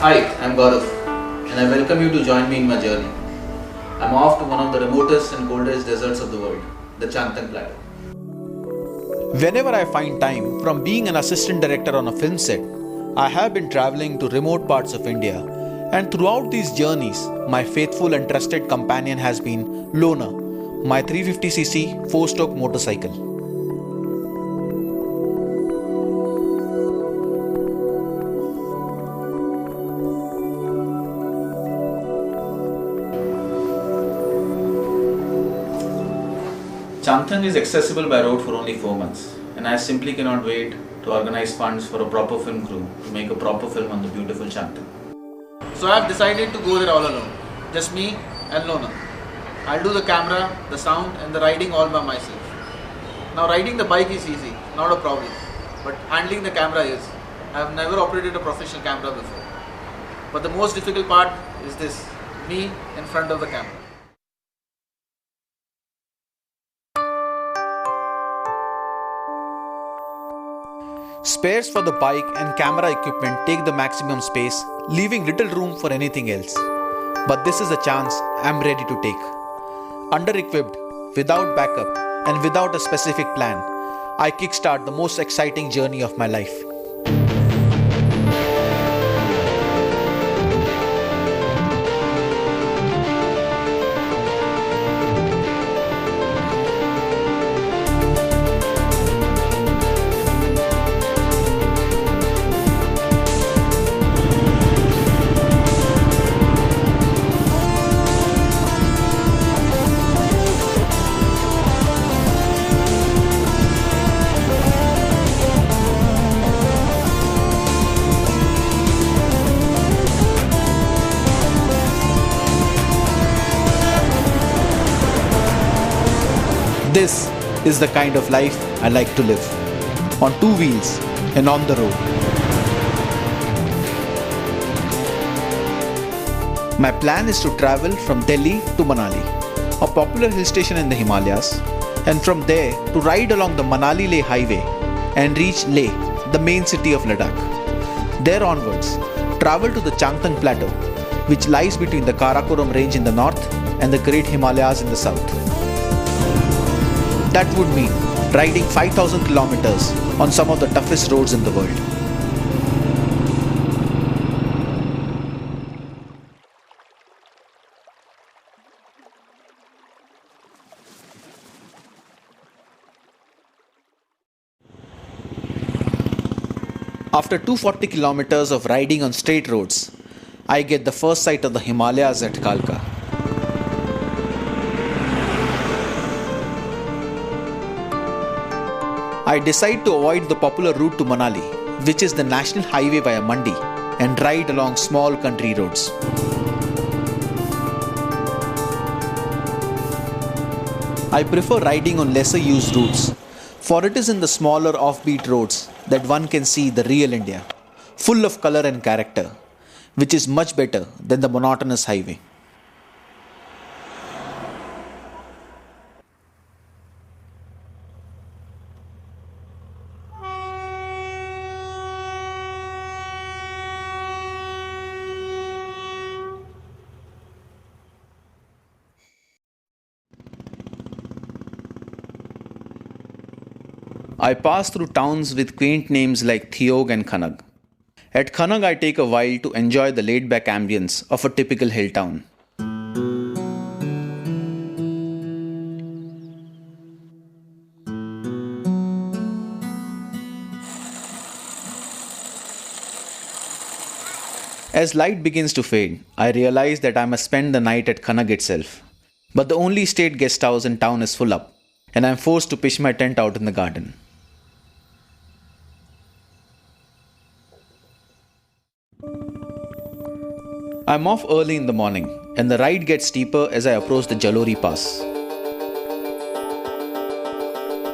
Hi, I'm Gaurav and I welcome you to join me in my journey. I'm off to one of the remotest and coldest deserts of the world, the Changtang Plateau. Whenever I find time, from being an assistant director on a film set, I have been traveling to remote parts of India, and throughout these journeys, my faithful and trusted companion has been Lona, my 350cc 4-stroke motorcycle. Changtang is accessible by road for only 4 months, and I simply cannot wait to organize funds for a proper film crew to make a proper film on the beautiful Changtang. So I have decided to go there all alone, just me and Lona. I'll do the camera, the sound and the riding all by myself. Now riding the bike is easy, not a problem, but handling the camera is. I have never operated a professional camera before. But the most difficult part is this, me in front of the camera. Spares for the bike and camera equipment take the maximum space, leaving little room for anything else. But this is a chance I'm ready to take. Under-equipped, without backup, and without a specific plan, I kickstart the most exciting journey of my life. This is the kind of life I like to live, on 2 wheels and on the road. My plan is to travel from Delhi to Manali, a popular hill station in the Himalayas, and from there to ride along the Manali-Leh highway and reach Leh, the main city of Ladakh. There onwards, travel to the Changtang Plateau, which lies between the Karakoram range in the north and the Great Himalayas in the south. That would mean riding 5,000 kilometers on some of the toughest roads in the world. After 240 kilometers of riding on straight roads, I get the first sight of the Himalayas at Kalka. I decide to avoid the popular route to Manali, which is the national highway via Mandi, and ride along small country roads. I prefer riding on lesser used routes, for it is in the smaller offbeat roads that one can see the real India, full of color and character, which is much better than the monotonous highway. I pass through towns with quaint names like Thiog and Khanag. At Khanag, I take a while to enjoy the laid-back ambience of a typical hill town. As light begins to fade, I realize that I must spend the night at Khanag itself. But the only state guest house in town is full up, and I am forced to pitch my tent out in the garden. I'm off early in the morning, and the ride gets steeper as I approach the Jalori Pass.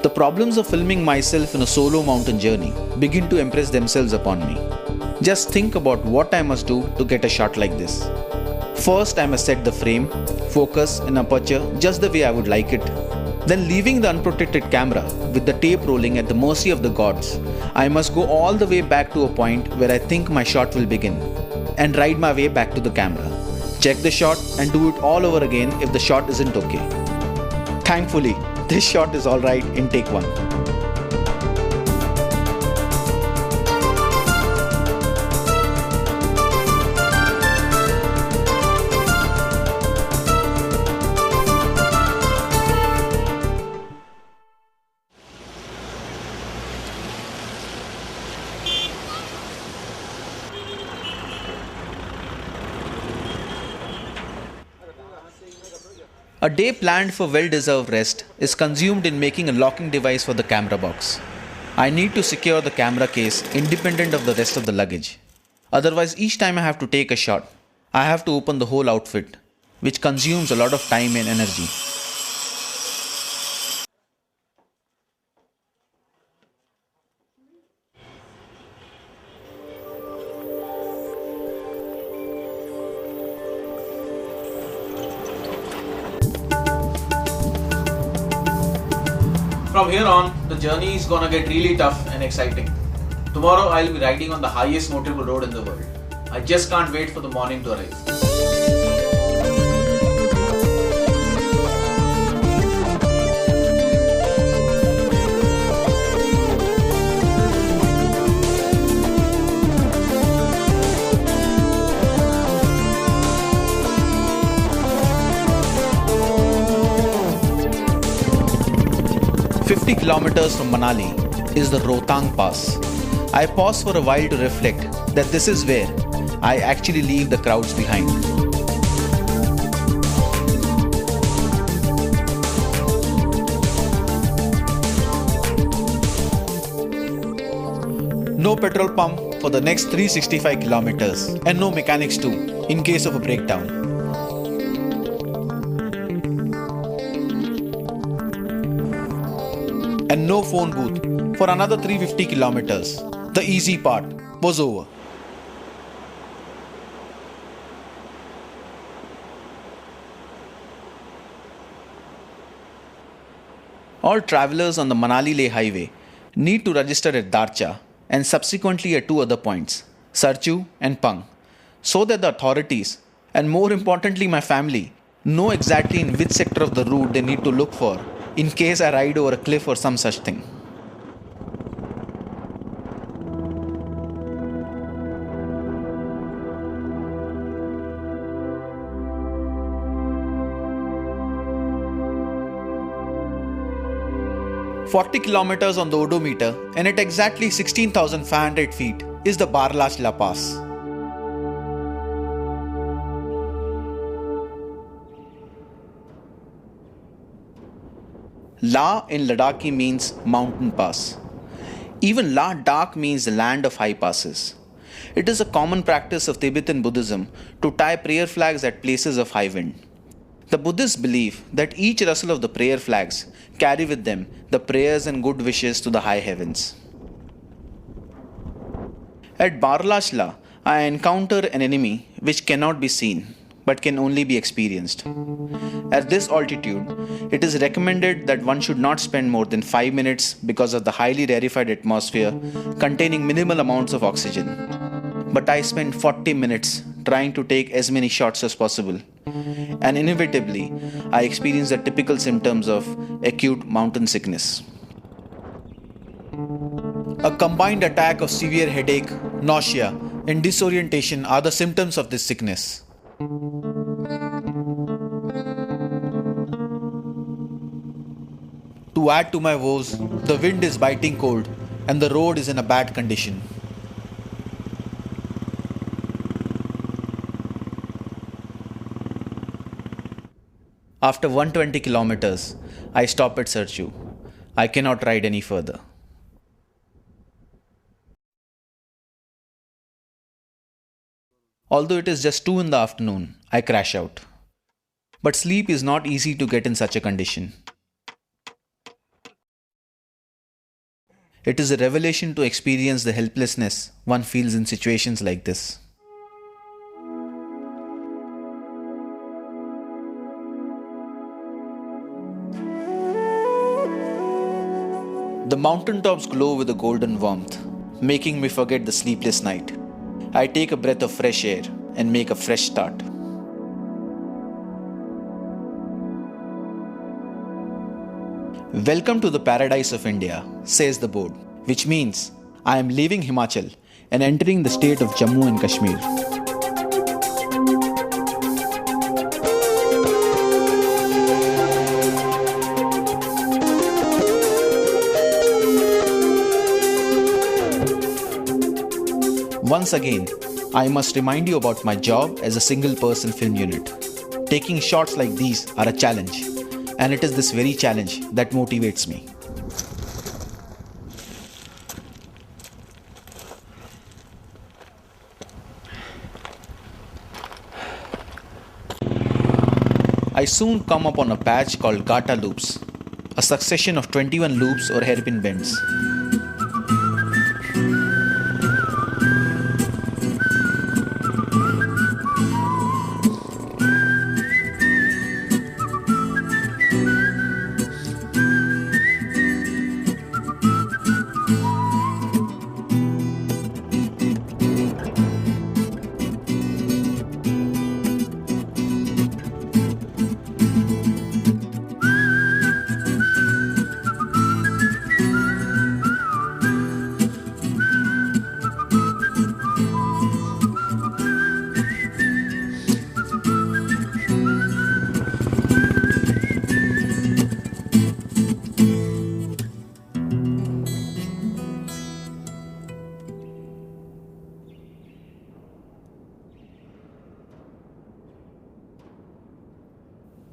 The problems of filming myself in a solo mountain journey begin to impress themselves upon me. Just think about what I must do to get a shot like this. First, I must set the frame, focus and aperture just the way I would like it. Then, leaving the unprotected camera with the tape rolling at the mercy of the gods, I must go all the way back to a point where I think my shot will begin. and ride my way back to the camera. Check the shot and do it all over again if the shot isn't okay. Thankfully, this shot is alright in take 1. A day planned for well-deserved rest is consumed in making a locking device for the camera box. I need to secure the camera case independent of the rest of the luggage. Otherwise, each time I have to take a shot, I have to open the whole outfit, which consumes a lot of time and energy. From here on, the journey is gonna get really tough and exciting. Tomorrow I'll be riding on the highest motorable road in the world. I just can't wait for the morning to arrive. 50 kilometers from Manali is the Rohtang Pass. I pause for a while to reflect that this is where I actually leave the crowds behind. No petrol pump for the next 365 kilometers and no mechanics too in case of a breakdown. And no phone booth for another 350 kilometers. The easy part was over. All travelers on the Manali-Leh highway need to register at Darcha and subsequently at two other points, Sarchu and Pang, so that the authorities, and more importantly my family, know exactly in which sector of the route they need to look for in case I ride over a cliff or some such thing. "40 kilometers on the odometer and at exactly 16,500 feet is the Barlachla Pass. La in Ladakhi means mountain pass. Even Ladakh means the land of high passes. It is a common practice of Tibetan Buddhism to tie prayer flags at places of high wind. The Buddhists believe that each rustle of the prayer flags carry with them the prayers and good wishes to the high heavens. At Barlachla, I encounter an enemy which cannot be seen but can only be experienced. At this altitude, it is recommended that one should not spend more than 5 minutes because of the highly rarefied atmosphere containing minimal amounts of oxygen. But I spent 40 minutes trying to take as many shots as possible, and inevitably, I experienced the typical symptoms of acute mountain sickness. A combined attack of severe headache, nausea, and disorientation are the symptoms of this sickness. To add to my woes, the wind is biting cold and the road is in a bad condition. After 120 kilometers, I stop at Sarchu. I cannot ride any further. Although it is just 2 in the afternoon, I crash out. But sleep is not easy to get in such a condition. It is a revelation to experience the helplessness one feels in situations like this. The mountaintops glow with a golden warmth, making me forget the sleepless night. I take a breath of fresh air and make a fresh start. Welcome to the paradise of India, says the board, which means I am leaving Himachal and entering the state of Jammu and Kashmir. Once again, I must remind you about my job as a single-person film unit. Taking shots like these are a challenge, and it is this very challenge that motivates me. I soon come upon a patch called Gata loops, a succession of 21 loops or hairpin bends.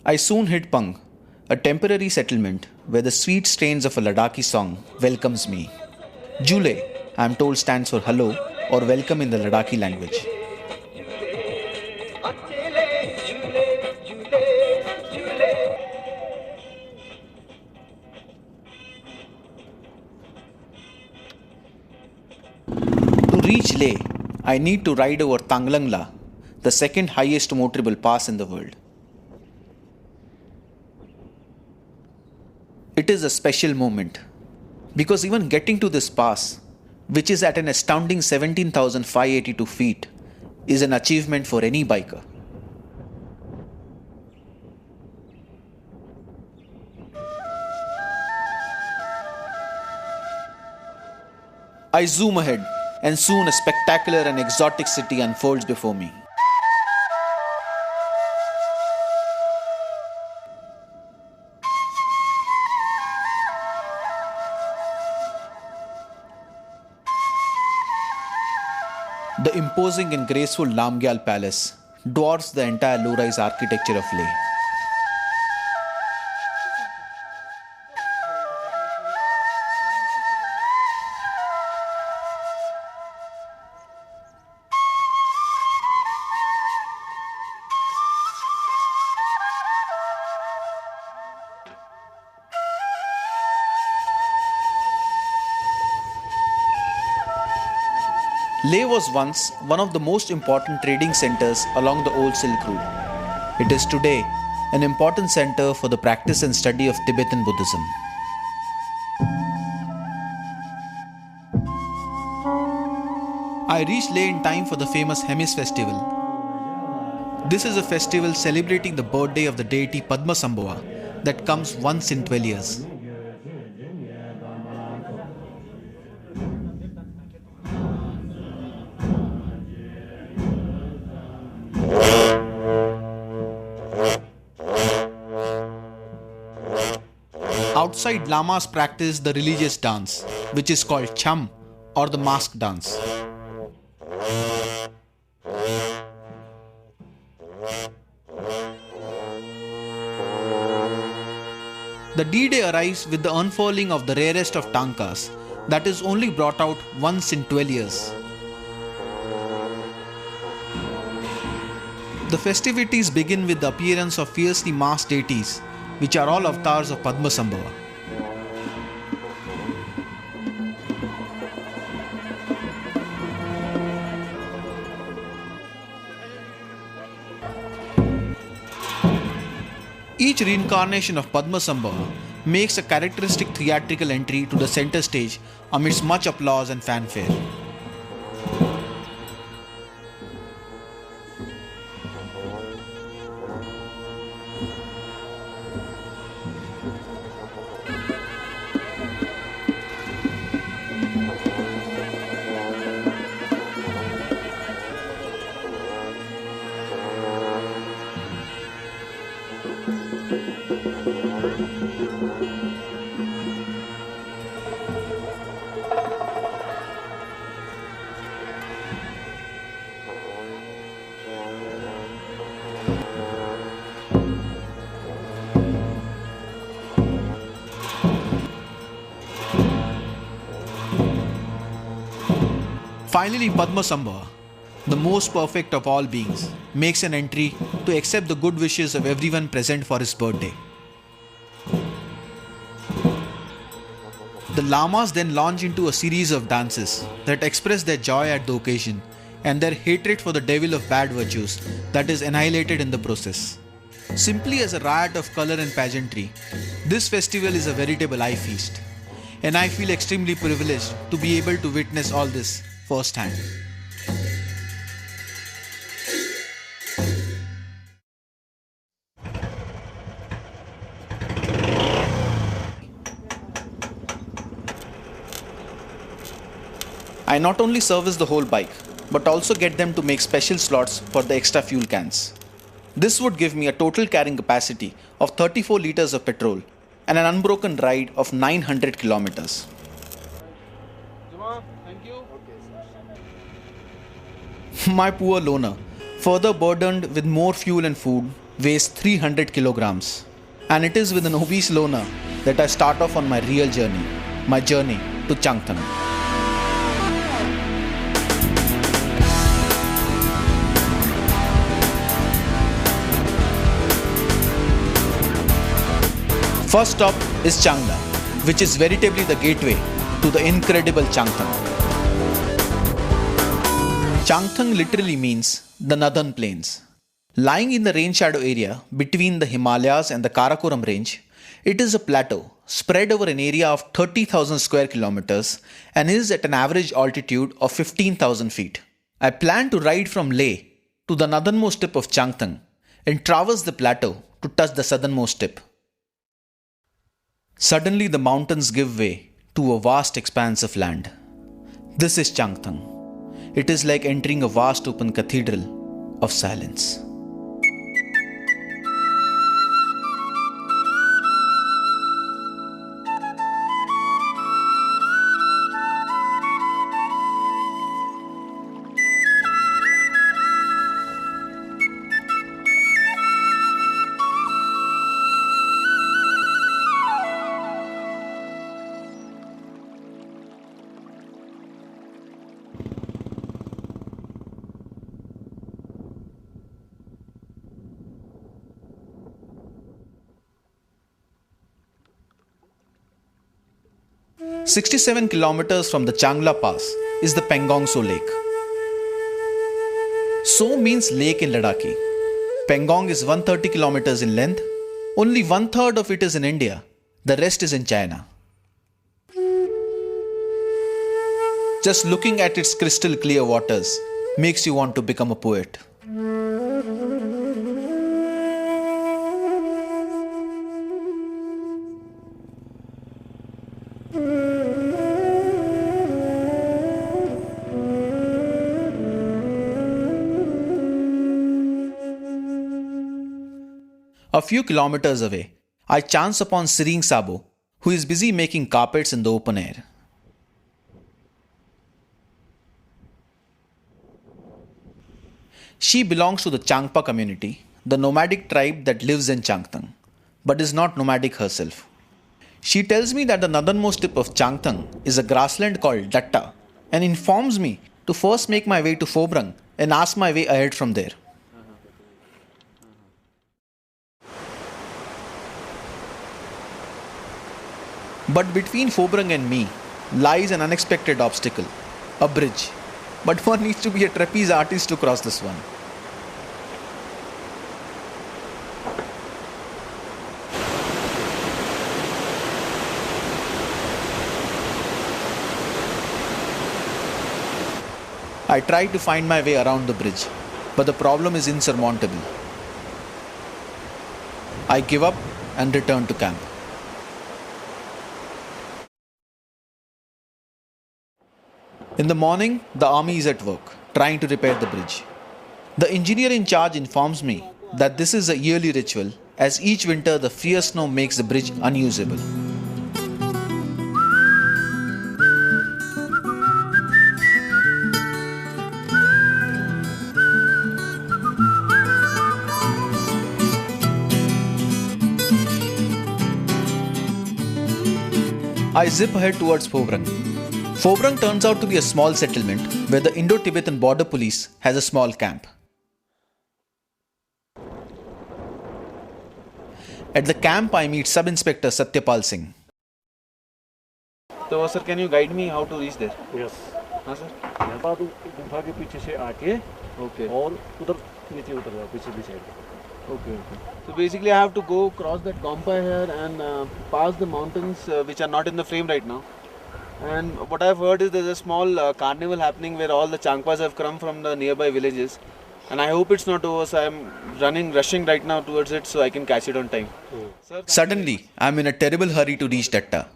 I soon hit Pang, a temporary settlement where the sweet strains of a Ladakhi song welcomes me. Jule, I am told, stands for hello or welcome in the Ladakhi language. To reach Leh, I need to ride over Tanglangla, the second highest motorable pass in the world. It is a special moment because even getting to this pass, which is at an astounding 17,582 feet, is an achievement for any biker. I zoom ahead and soon a spectacular and exotic city unfolds before me. The imposing and graceful Lamgyal Palace dwarfs the entire low-rise architecture of Leh. Leh was once one of the most important trading centers along the old Silk Route. It is today an important center for the practice and study of Tibetan Buddhism. I reached Leh in time for the famous Hemis festival. This is a festival celebrating the birthday of the deity Padmasambhava that comes once in 12 years. Outside, Lamas practice the religious dance, which is called Cham or the mask dance. The D-Day arrives with the unfurling of the rarest of tankas that is only brought out once in 12 years. The festivities begin with the appearance of fiercely masked deities, which are all avatars of Padmasambhava. Each reincarnation of Padmasambhava makes a characteristic theatrical entry to the center stage amidst much applause and fanfare. Finally, Padmasambhava, the most perfect of all beings, makes an entry to accept the good wishes of everyone present for his birthday. The Lamas then launch into a series of dances that express their joy at the occasion and their hatred for the devil of bad virtues that is annihilated in the process. Simply as a riot of color and pageantry, this festival is a veritable eye feast, and I feel extremely privileged to be able to witness all this firsthand. I not only service the whole bike, but also get them to make special slots for the extra fuel cans. This would give me a total carrying capacity of 34 liters of petrol and an unbroken ride of 900 kilometers. Thank you. My poor loaner, further burdened with more fuel and food, weighs 300 kilograms. And it is with an obese loaner that I start off on my real journey, my journey to Changthang. First stop is Changla, which is veritably the gateway to the incredible Changthang. Changthang literally means the northern plains. Lying in the rain shadow area between the Himalayas and the Karakoram range, it is a plateau spread over an area of 30,000 square kilometers and is at an average altitude of 15,000 feet. I plan to ride from Leh to the northernmost tip of Changthang and traverse the plateau to touch the southernmost tip. Suddenly the mountains give way to a vast expanse of land. This is Changthang. It is like entering a vast open cathedral of silence. "67 kilometers from the Changla Pass is the Pangong Tso Lake. So means lake in Ladakhi. Pangong is 130 kilometers in length. Only 1/3 of it is in India. The rest is in China. Just looking at its crystal clear waters makes you want to become a poet. A few kilometers away, I chance upon Siring Sabo, who is busy making carpets in the open air. She belongs to the Changpa community, the nomadic tribe that lives in Changthang, but is not nomadic herself. She tells me that the northernmost tip of Changthang is a grassland called Datta and informs me to first make my way to Phobrang and ask my way ahead from there. But between Phobrang and me lies an unexpected obstacle, a bridge. But one needs to be a trapeze artist to cross this one. I try to find my way around the bridge, but the problem is insurmountable. I give up and return to camp. In the morning, the army is at work, trying to repair the bridge. The engineer in charge informs me that this is a yearly ritual, as each winter the fierce snow makes the bridge unusable. I zip ahead towards Phobrang. Phobrang turns out to be a small settlement where the Indo-Tibetan border police has a small camp. At the camp, I meet Sub-Inspector Satyapal Singh. So, sir, can you guide me how to reach there? Yes हाँ, sir. यहाँ गुफा के पीछे से आके Okay. और उधर नीचे उतर जाओ पीछे भी side Okay. So basically, I have to go cross that Gompa here and pass the mountains which are not in the frame right now. And what I've heard is there's a small carnival happening where all the Changpas have come from the nearby villages. And I hope it's not over, so I'm rushing right now towards it so I can catch it on time. Sir, Suddenly, I'm in a terrible hurry to reach Datta.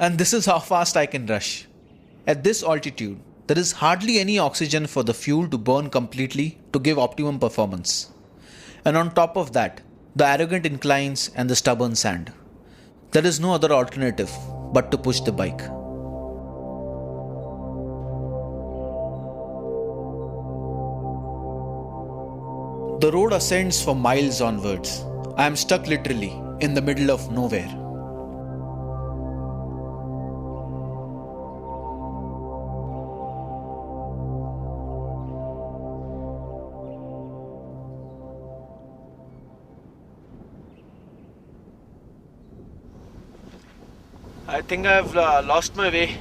And this is how fast I can rush. At this altitude, there is hardly any oxygen for the fuel to burn completely to give optimum performance. And on top of that, the arrogant inclines and the stubborn sand. There is no other alternative but to push the bike. The road ascends for miles onwards. I am stuck literally in the middle of nowhere. I think I've lost my way.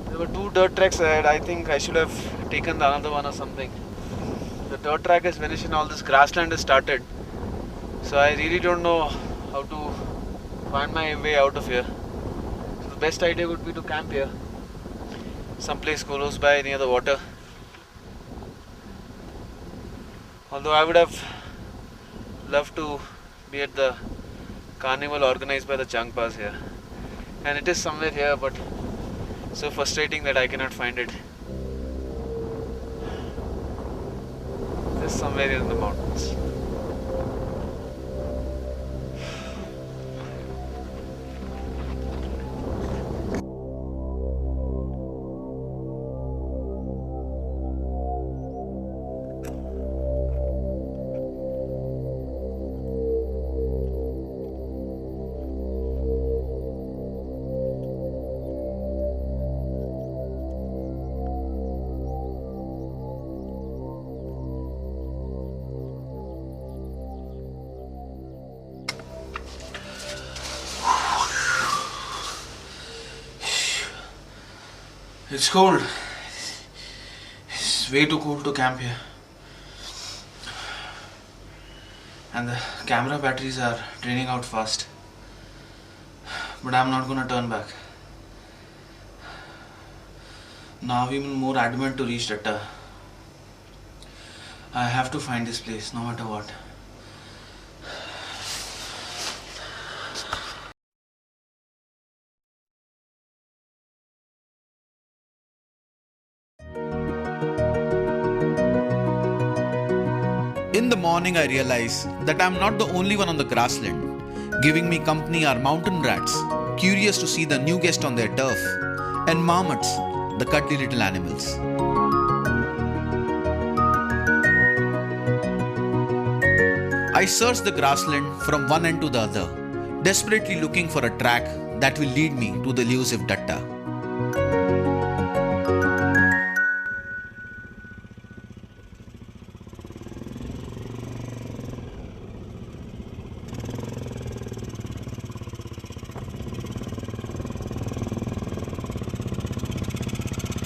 There were 2 dirt tracks ahead. I think I should have taken the another one or something. The dirt track is finished and all this grassland has started. So I really don't know how to find my way out of here. So the best idea would be to camp here. Someplace close by near the water. Although I would have loved to be at the carnival organized by the Changpas here. And it is somewhere here, but so frustrating that I cannot find it. Just somewhere here in the mountains. It's cold. It's way too cold to camp here. And the camera batteries are draining out fast. But I'm not gonna turn back. Now I'm even more adamant to reach Datta. I have to find this place no matter what. In the morning, I realize that I'm not the only one on the grassland. Giving me company are mountain rats, curious to see the new guest on their turf, and marmots, the cuddly little animals. I search the grassland from one end to the other, desperately looking for a track that will lead me to the elusive Datta.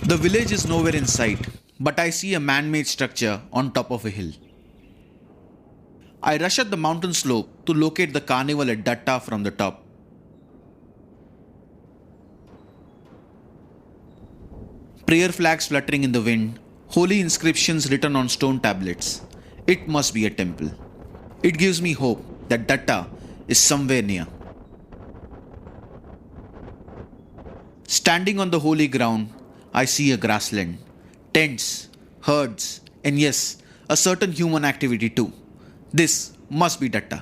The village is nowhere in sight, but I see a man-made structure on top of a hill. I rush up the mountain slope to locate the carnival at Datta from the top. Prayer flags fluttering in the wind, holy inscriptions written on stone tablets. It must be a temple. It gives me hope that Datta is somewhere near. Standing on the holy ground, I see a grassland, tents, herds, and yes, a certain human activity too. This must be Datta.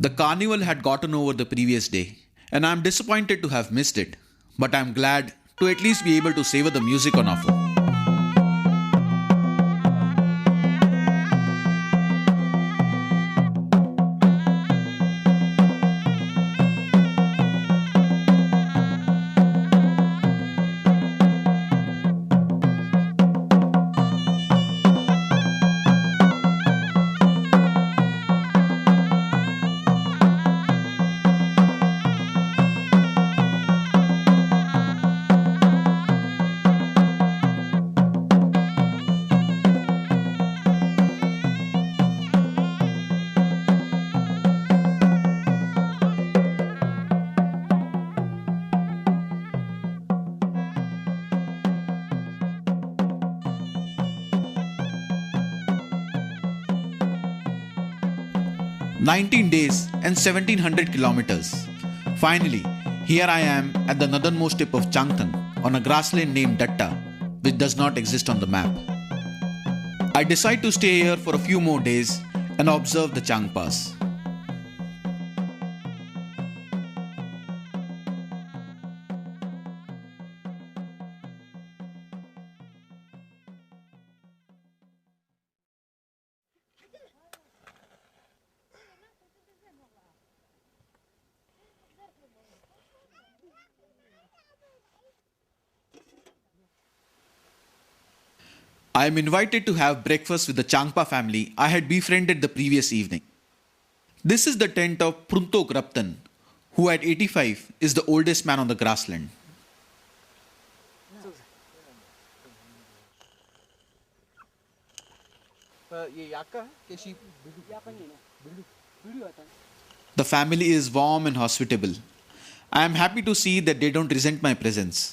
The carnival had gotten over the previous day, and I am disappointed to have missed it, but I am glad to at least be able to savor the music on offer. "19 days and 1700 kilometers. Finally, here I am at the northernmost tip of Changtang on a grassland named Datta, which does not exist on the map. I decide to stay here for a few more days and observe the Changpas. I am invited to have breakfast with the Changpa family I had befriended the previous evening. This is the tent of Pruntok Raptan, who at 85 is the oldest man on the grassland. The family is warm and hospitable. I am happy to see that they don't resent my presence,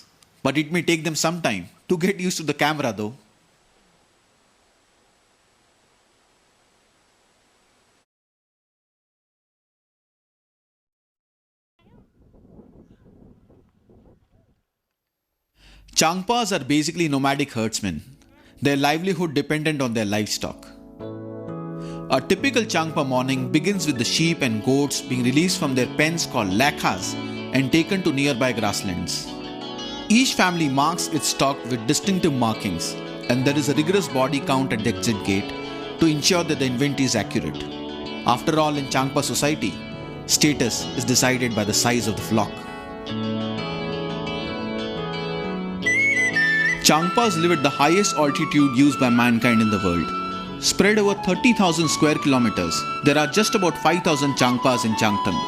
but it may take them some time to get used to the camera though. Changpas are basically nomadic herdsmen, their livelihood dependent on their livestock. A typical Changpa morning begins with the sheep and goats being released from their pens called lakhas and taken to nearby grasslands. Each family marks its stock with distinctive markings, and there is a rigorous body count at the exit gate to ensure that the inventory is accurate. After all, in Changpa society, status is decided by the size of the flock. Changpas live at the highest altitude used by mankind in the world. Spread over 30,000 square kilometers, there are just about 5,000 Changpas in Changtang.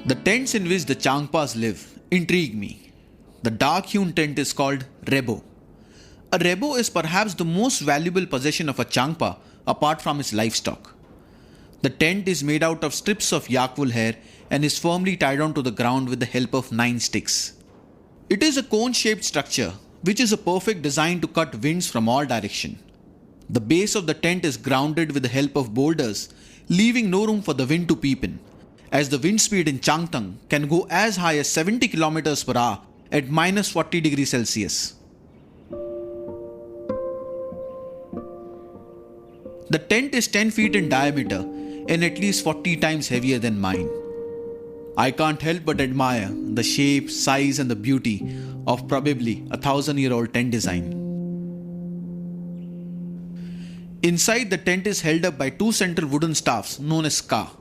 The tents in which the Changpas live intrigue me. The dark-hewn tent is called rebo. A rebo is perhaps the most valuable possession of a Changpa apart from his livestock. The tent is made out of strips of yak wool hair and is firmly tied onto the ground with the help of 9 sticks. It is a cone-shaped structure which is a perfect design to cut winds from all directions. The base of the tent is grounded with the help of boulders, leaving no room for the wind to peep in, as the wind speed in Changtang can go as high as 70 km per hour at minus 40 degrees Celsius. The tent is 10 feet in diameter and at least 40 times heavier than mine. I can't help but admire the shape, size and the beauty of probably a 1,000-year-old tent design. Inside, the tent is held up by 2 central wooden staffs known as ka.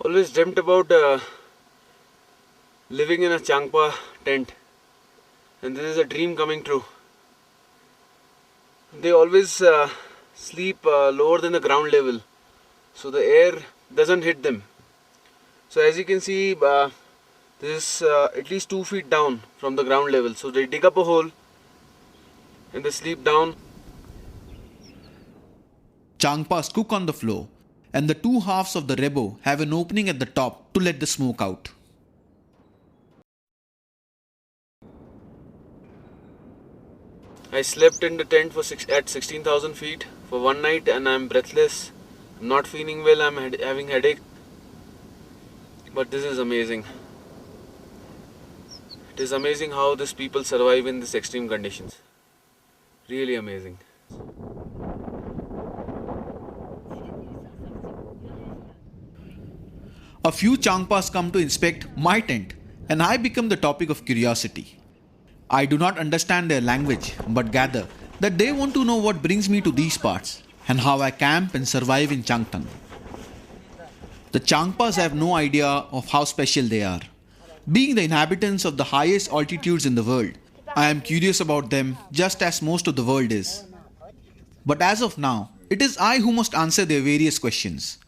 Always dreamt about living in a Changpa tent, and this is a dream coming true. They always sleep lower than the ground level, so the air doesn't hit them. So as you can see, this is at least 2 feet down from the ground level. So they dig up a hole and they sleep down. Changpas cook on the floor, and the two halves of the rebo have an opening at the top to let the smoke out. I slept in the tent at 16,000 feet for one night and I'm breathless. I'm not feeling well, I'm having headache. But this is amazing. It is amazing how these people survive in these extreme conditions. Really amazing. A few Changpas come to inspect my tent and I become the topic of curiosity. I do not understand their language but gather that they want to know what brings me to these parts and how I camp and survive in Changtang. The Changpas have no idea of how special they are. Being the inhabitants of the highest altitudes in the world, I am curious about them just as most of the world is. But as of now, it is I who must answer their various questions.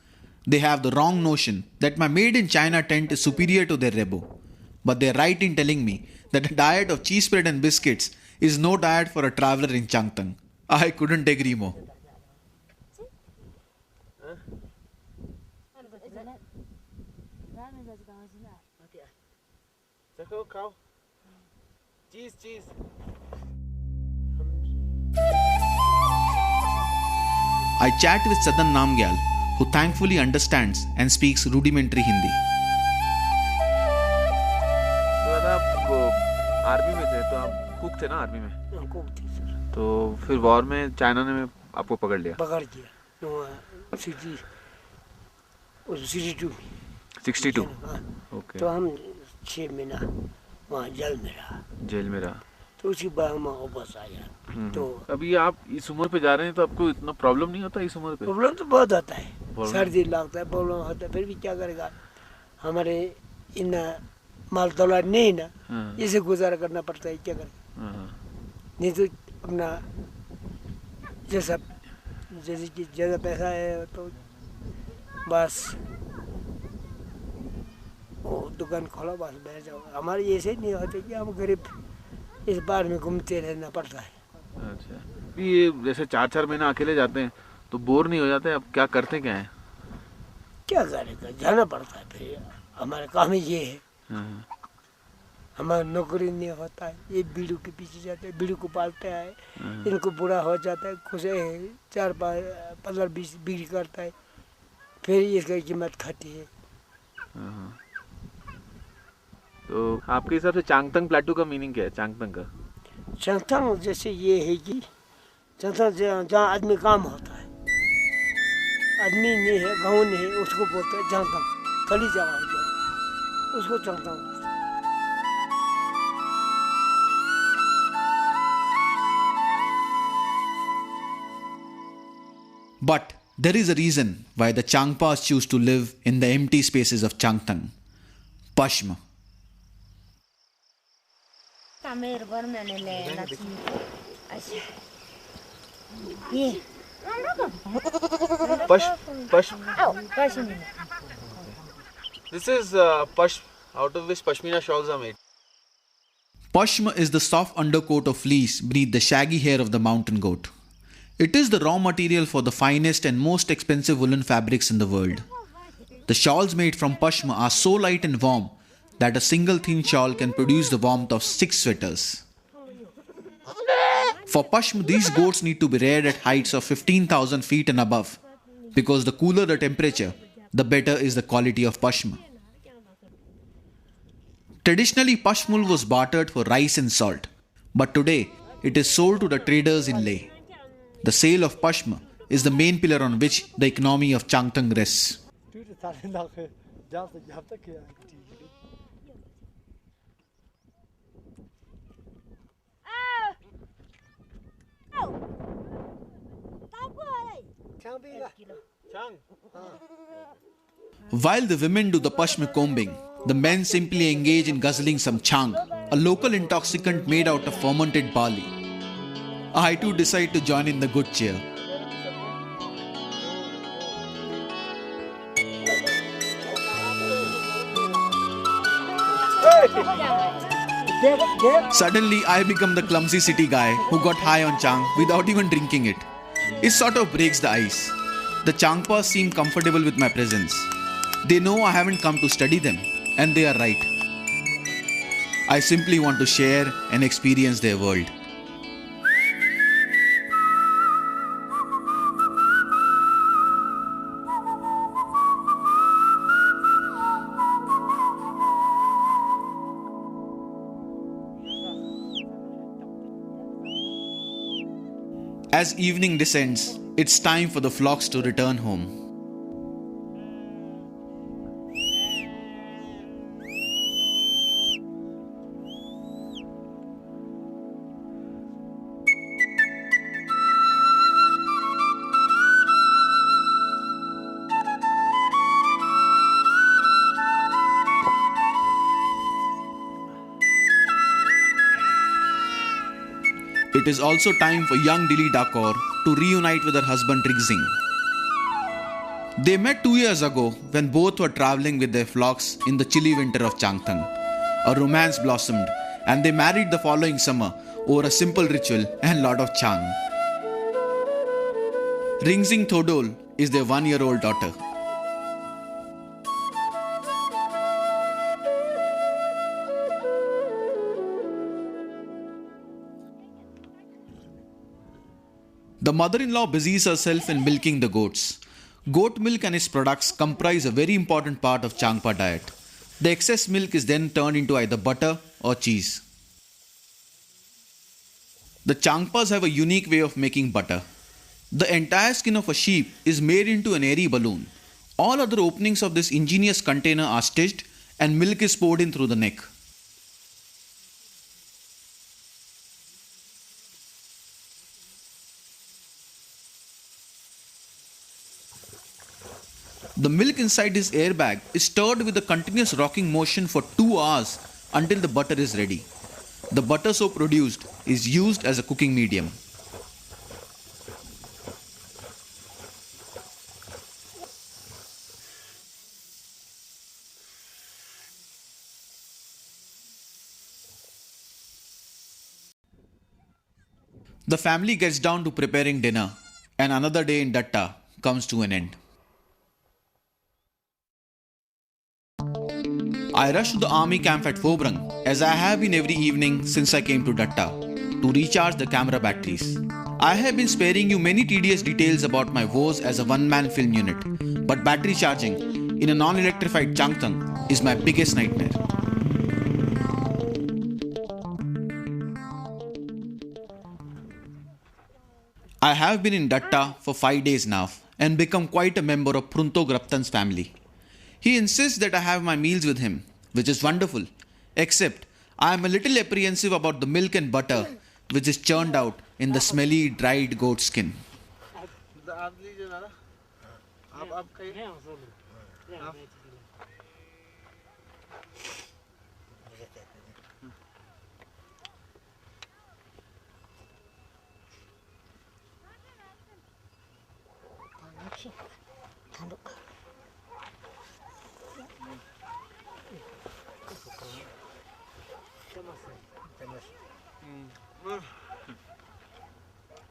They have the wrong notion that my made in China tent is superior to their rebo. But they are right in telling me that a diet of cheese spread and biscuits is no diet for a traveler in Changtang. I couldn't agree more. Cheese. I chat with Sadan Namgyal, who thankfully understands and speaks rudimentary Hindi. आप army में थे तो आप cook थे ना army में? तो फिर वॉर में चाइना ने आपको पकड़ लिया? पकड़ दिया 62 ओके। तो हम 6 महीना वहाँ जेल में रहा तो उसी बाद हम वापस आया। तो अभी आप इस उम्र पे जा रहे हैं तो आपको इतना प्रॉब्लम नहीं होता इस उम्र पे? प्रॉब्लम तो बहुत आता है, सर्दी लगता है, प्रॉब्लम होता है, फिर भी क्या करेगा, हमारे इन माल दौलत नहीं ना, इसे गुजारा करना पड़ता है, क्या करें। नहीं तो अपना जैसे कि ज़्यादा पैसा है तो बस वो दुकान खोला बस बैठ जाओ। हमारे ऐसे नहीं होते कि हम गरीब इस बार में घूमते रहना पड़ता है। अच्छा, ये जैसे 4-4 महीना अकेले जाते हैं तो बोर नहीं हो जाते? अब क्या करते क्या हैं? क्या करेगा, जाना पड़ता है, फिर हमारा काम ही ये है। हमारा नौकरी नहीं होता है, ये बीड़ू के पीछे जाते हैं, बीड़ू को पालते हैं, इनको बुरा हो जाता है, खुश 4-15-20 बीड़ी करता है, फिर इसका कीमत खाती है। तो आपके हिसाब से चांगतंग प्लेटू का मीनिंग क्या है? चांगतंग का चांगतंग जैसे ये है कि चांगतंग जहाँ आदमी काम होता है, आदमी नहीं है, गाँव नहीं है, उसको बोलते हैं चांगतंग, खाली जगह हो जाए उसको चांगतंग बोलते हैं। But there is a reason why the Changpas choose to live in the empty spaces of Changtang. Pashma. This is Pashma, out of which Pashmina shawls are made. Pashma is the soft undercoat of fleece beneath the shaggy hair of the mountain goat. It is the raw material for the finest and most expensive woolen fabrics in the world. The shawls made from Pashma are so light and warm that a single thin shawl can produce the warmth of 6 sweaters. For Pashma, these goats need to be reared at heights of 15,000 feet and above, because the cooler the temperature, the better is the quality of Pashma. Traditionally, Pashmul was bartered for rice and salt, but today it is sold to the traders in Leh. The sale of Pashma is the main pillar on which the economy of Changtang rests. While the women do the Pashma combing, the men simply engage in guzzling some chang, a local intoxicant made out of fermented barley. I too decide to join in the good cheer. Suddenly, I become the clumsy city guy who got high on chang without even drinking it. It sort of breaks the ice. The Changpas seem comfortable with my presence. They know I haven't come to study them, and they are right. I simply want to share and experience their world. As evening descends, it's time for the flocks to return home. It is also time for young Dilly Dakor to reunite with her husband Rigzing. They met 2 years ago when both were travelling with their flocks in the chilly winter of Changthang. A romance blossomed and they married the following summer over a simple ritual and lot of Chang. Ringzing Thodol is their 1-year-old daughter. The mother-in-law busies herself in milking the goats. Goat milk and its products comprise a very important part of Changpa diet. The excess milk is then turned into either butter or cheese. The Changpas have a unique way of making butter. The entire skin of a sheep is made into an airy balloon. All other openings of this ingenious container are stitched and milk is poured in through the neck. The milk inside this airbag is stirred with a continuous rocking motion for 2 hours until the butter is ready. The butter so produced is used as a cooking medium. The family gets down to preparing dinner, and another day in Datta comes to an end. I rush to the army camp at Phobrang, as I have been every evening since I came to Datta, to recharge the camera batteries. I have been sparing you many tedious details about my woes as a one-man film unit, but battery charging in a non-electrified Changthang is my biggest nightmare. I have been in Datta for 5 days now and become quite a member of Prunto Graptan's family. He insists that I have my meals with him, which is wonderful, except I am a little apprehensive about the milk and butter which is churned out in the smelly dried goat skin.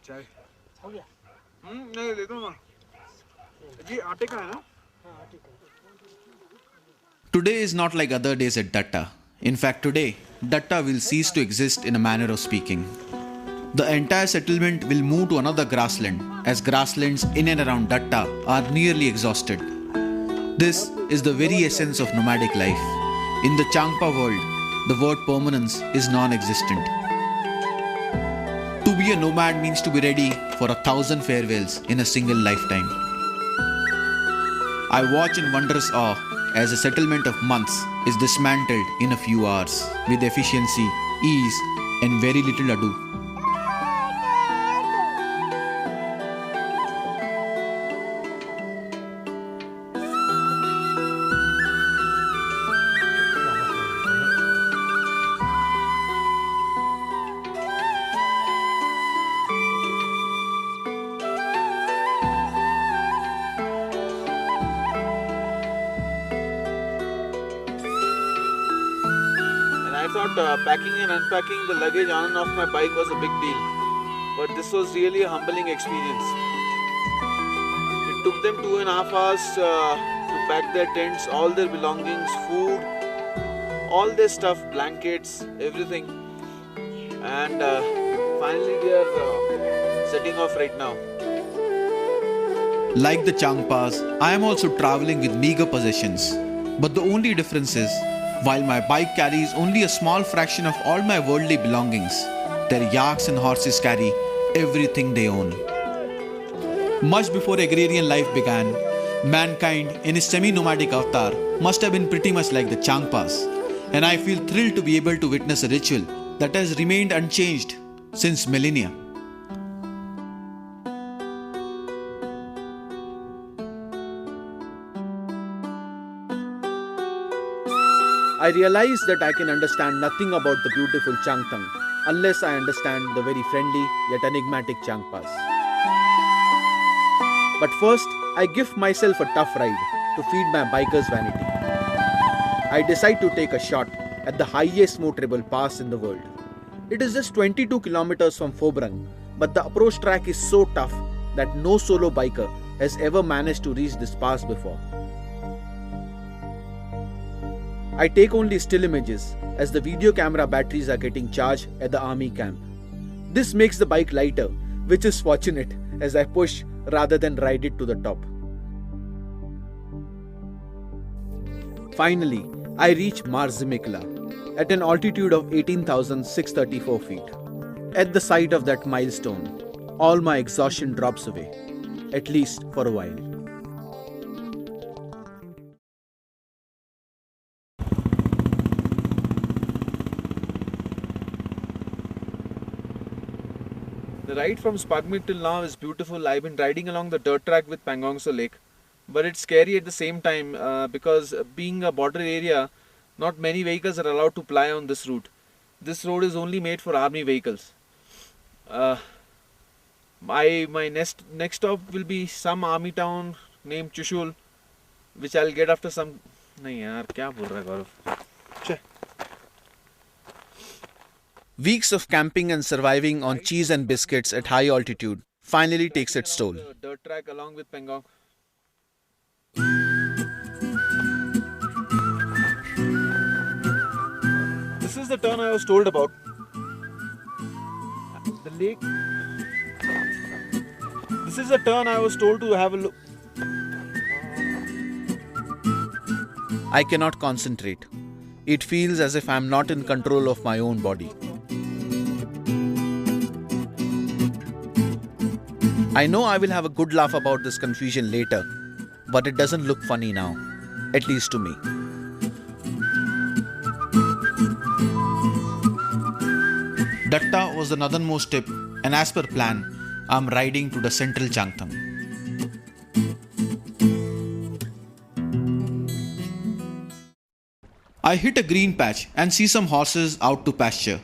चाय हो गया नहीं ले दो ना जी आटे का है ना Today is not like other days at Datta. In fact, today, Datta will cease to exist in a manner of speaking. The entire settlement will move to another grassland, as grasslands in and around Datta are nearly exhausted. This is the very essence of nomadic life. In the Changpa world, the word permanence is non-existent. To be a nomad means to be ready for 1,000 farewells in a single lifetime. I watch in wondrous awe as a settlement of months is dismantled in a few hours with efficiency, ease, and very little ado. I thought packing and unpacking the luggage on and off my bike was a big deal, but this was really a humbling experience. It took them 2.5 hours to pack their tents, all their belongings, food, all their stuff, blankets, everything. And finally we are setting off right now. Like the Changpas, I am also traveling with meager possessions. But the only difference is, while my bike carries only a small fraction of all my worldly belongings, their yaks and horses carry everything they own. Much before agrarian life began, mankind in his semi-nomadic avatar must have been pretty much like the Changpas, and I feel thrilled to be able to witness a ritual that has remained unchanged since millennia. I realize that I can understand nothing about the beautiful Changtang unless I understand the very friendly yet enigmatic Changpas. But first, I give myself a tough ride to feed my biker's vanity. I decide to take a shot at the highest motorable pass in the world. It is just 22 kilometers from Phobrang, but the approach track is so tough that no solo biker has ever managed to reach this pass before. I take only still images as the video camera batteries are getting charged at the army camp. This makes the bike lighter, which is fortunate as I push rather than ride it to the top. Finally, I reach Marzimikla at an altitude of 18,634 feet. At the sight of that milestone, all my exhaustion drops away, at least for a while. The ride from Spagmit till now is beautiful. I've been riding along the dirt track with Pangongso Lake, but it's scary at the same time because being a border area, not many vehicles are allowed to ply on this route. This road is only made for army vehicles. My next stop will be some army town named Chushul, which I'll get after some. नहीं यार क्या बोल रहा है गौरव? Weeks of camping and surviving on cheese and biscuits at high altitude finally takes its toll. The dirt track along with Pangong. This is the turn I was told about. The lake. This is the turn I was told to have a look. I cannot concentrate. It feels as if I am not in control of my own body. I know I will have a good laugh about this confusion later, but it doesn't look funny now, at least to me. Datta was the northernmost tip, and as per plan, I am riding to the central Changtang. I hit a green patch and see some horses out to pasture.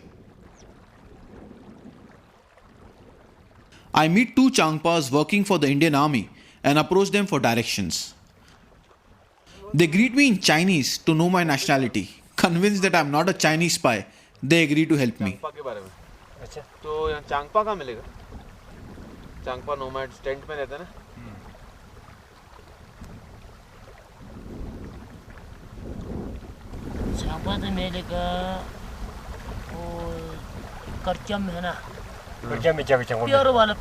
I meet two Changpas working for the Indian Army and approach them for directions. They greet me in Chinese to know my nationality. Convinced that I am not a Chinese spy, they agree to help me. Changpa के बारे में. अच्छा. तो यहाँ चांगपा कहाँ मिलेगा? Changpa nomads tent में रहते हैं ना? चांगपा तो मिलेगा वो करचम है ना? कर्जा में जाके चांगपा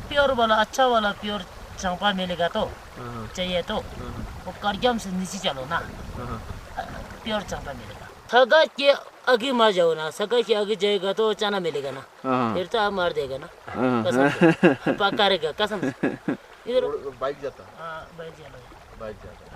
प्योर वाला अच्छा वाला प्योर चांगपा मिलेगा तो चाहिए तो वो करजम से नीचे चलो ना प्योर चांगपा मिलेगा. सगा के आगे मार जाओ ना, सगा के आगे जाएगा तो चना मिलेगा ना, फिर तो आप मार देगा ना कसम से. पक्का रहेगा कसम से. इधर बाइक जाता. हाँ बाइक चलो. बाइक जाता.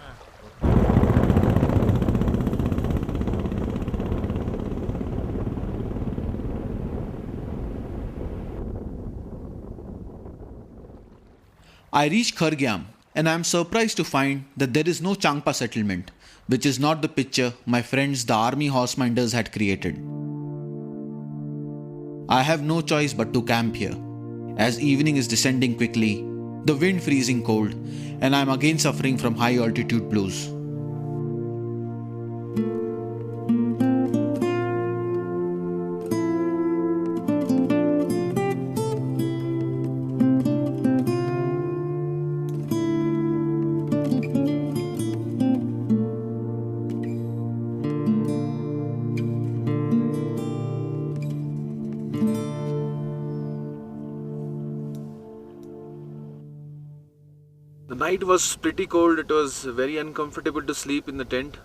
I reach Khargyam and I am surprised to find that there is no Changpa settlement, which is not the picture my friends the army horse minders had created. I have no choice but to camp here, as evening is descending quickly, the wind freezing cold, and I am again suffering from high altitude blues. The night was pretty cold. It was very uncomfortable to sleep in the tent.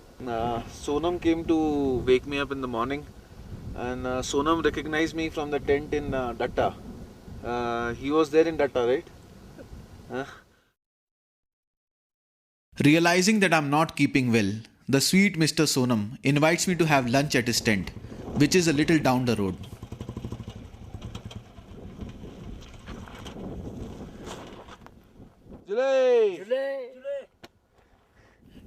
Sonam came to wake me up in the morning, and Sonam recognized me from the tent in Datta. He was there in Datta, right? Realizing that I'm not keeping well, the sweet Mr. Sonam invites me to have lunch at his tent, which is a little down the road.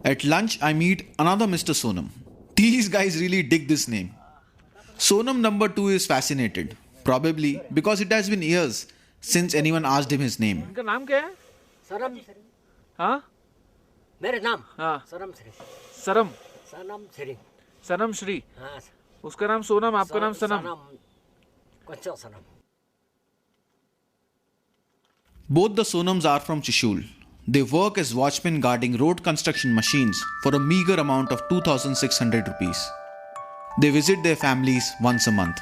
At lunch, I meet another Mr. Sonam. These guys really dig this name. Sonam number 2 is fascinated, probably because it has been years since anyone asked him his name. इनका नाम क्या है? सरम हाँ? मेरे नाम हाँ. सरम श्री सरम. सनम श्री सनम श्री. हाँ उसका नाम सोनम, आपका नाम सनम. कच्चा सनम Both the Sonams are from Trishul. They work as watchmen guarding road construction machines for a meager amount of 2,600 rupees. They visit their families once a month.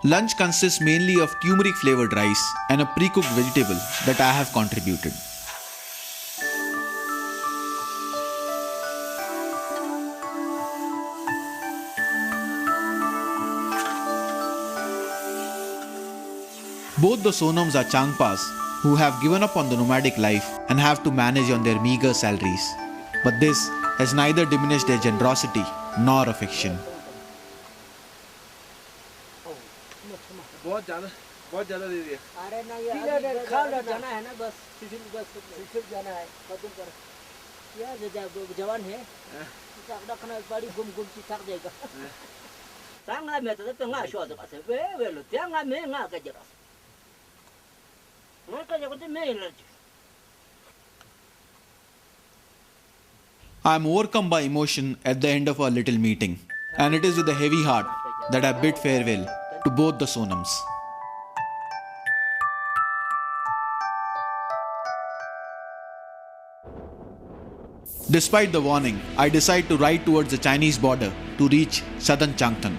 Lunch consists mainly of turmeric flavored rice and a pre-cooked vegetable that I have contributed. Both the Sonams are Changpas who have given up on the nomadic life and have to manage on their meager salaries. But this has neither diminished their generosity nor affection. बहुत ज़्यादा दे दिया. अरे नहीं ये खा लो जाना है ना बस सिर्फ जाना है खत्म कर यार जवान है रखना बड़ी गुम की थक जाएगा सांगा में तो nga sho da se we lo tenga me nga ka jira nga ka jira me la I am overcome by emotion at the end of our little meeting, and it is with a heavy heart that I bid farewell to both the Sonams. Despite the warning, I decide to ride towards the Chinese border to reach southern Changtan.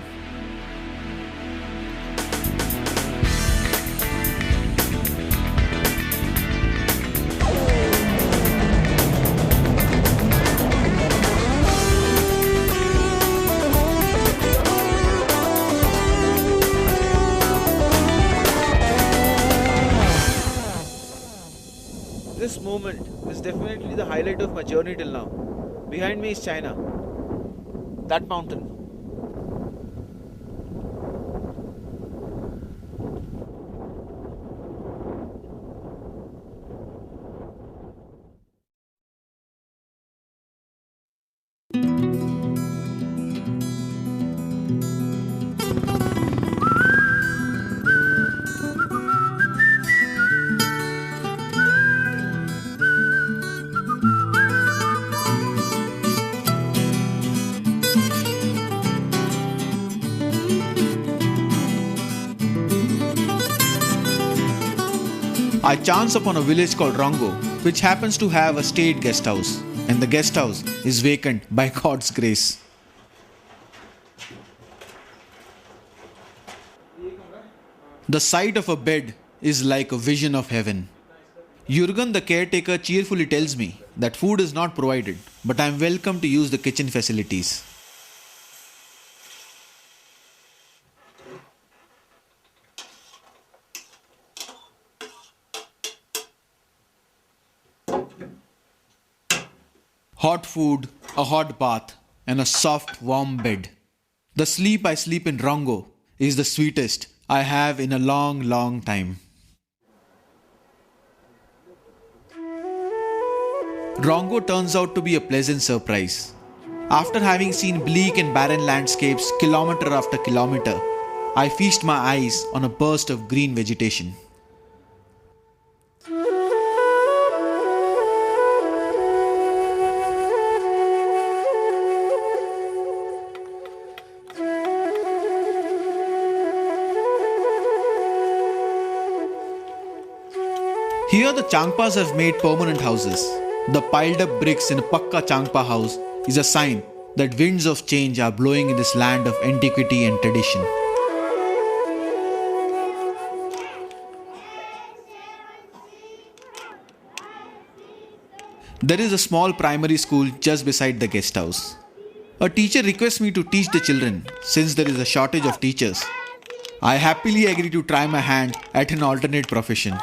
This moment is definitely the highlight of my journey till now. Behind me is China. That mountain. I chance upon a village called Rongo, which happens to have a state guest house, and the guest house is vacant by God's grace. The sight of a bed is like a vision of heaven. Jurgen, the caretaker, cheerfully tells me that food is not provided, but I am welcome to use the kitchen facilities. Hot food, a hot bath, and a soft, warm bed. The sleep I sleep in Rongo is the sweetest I have in a long, long time. Rongo turns out to be a pleasant surprise. After having seen bleak and barren landscapes kilometer after kilometer, I feast my eyes on a burst of green vegetation. Here the Changpas have made permanent houses. The piled up bricks in a Pakka Changpa house is a sign that winds of change are blowing in this land of antiquity and tradition. There is a small primary school just beside the guest house. A teacher requests me to teach the children since there is a shortage of teachers. I happily agree to try my hand at an alternate profession.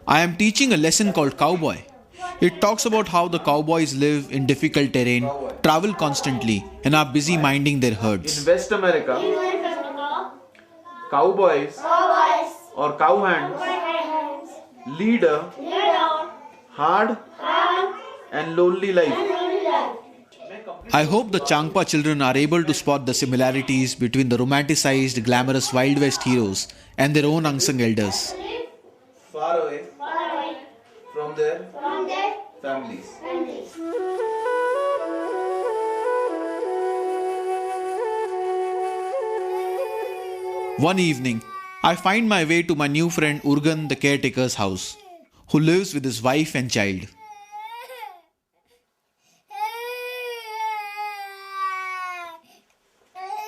I am teaching a lesson called Cowboy. It talks about how the cowboys live in difficult terrain, travel constantly, and are busy minding their herds. In West America, cowboys or cowhands lead a hard and lonely life. I hope the Changpa children are able to spot the similarities between the romanticized, glamorous Wild West heroes and their own unsung elders. Far away from their families. One evening, I find my way to my new friend Urgan, the caretaker's house, who lives with his wife and child.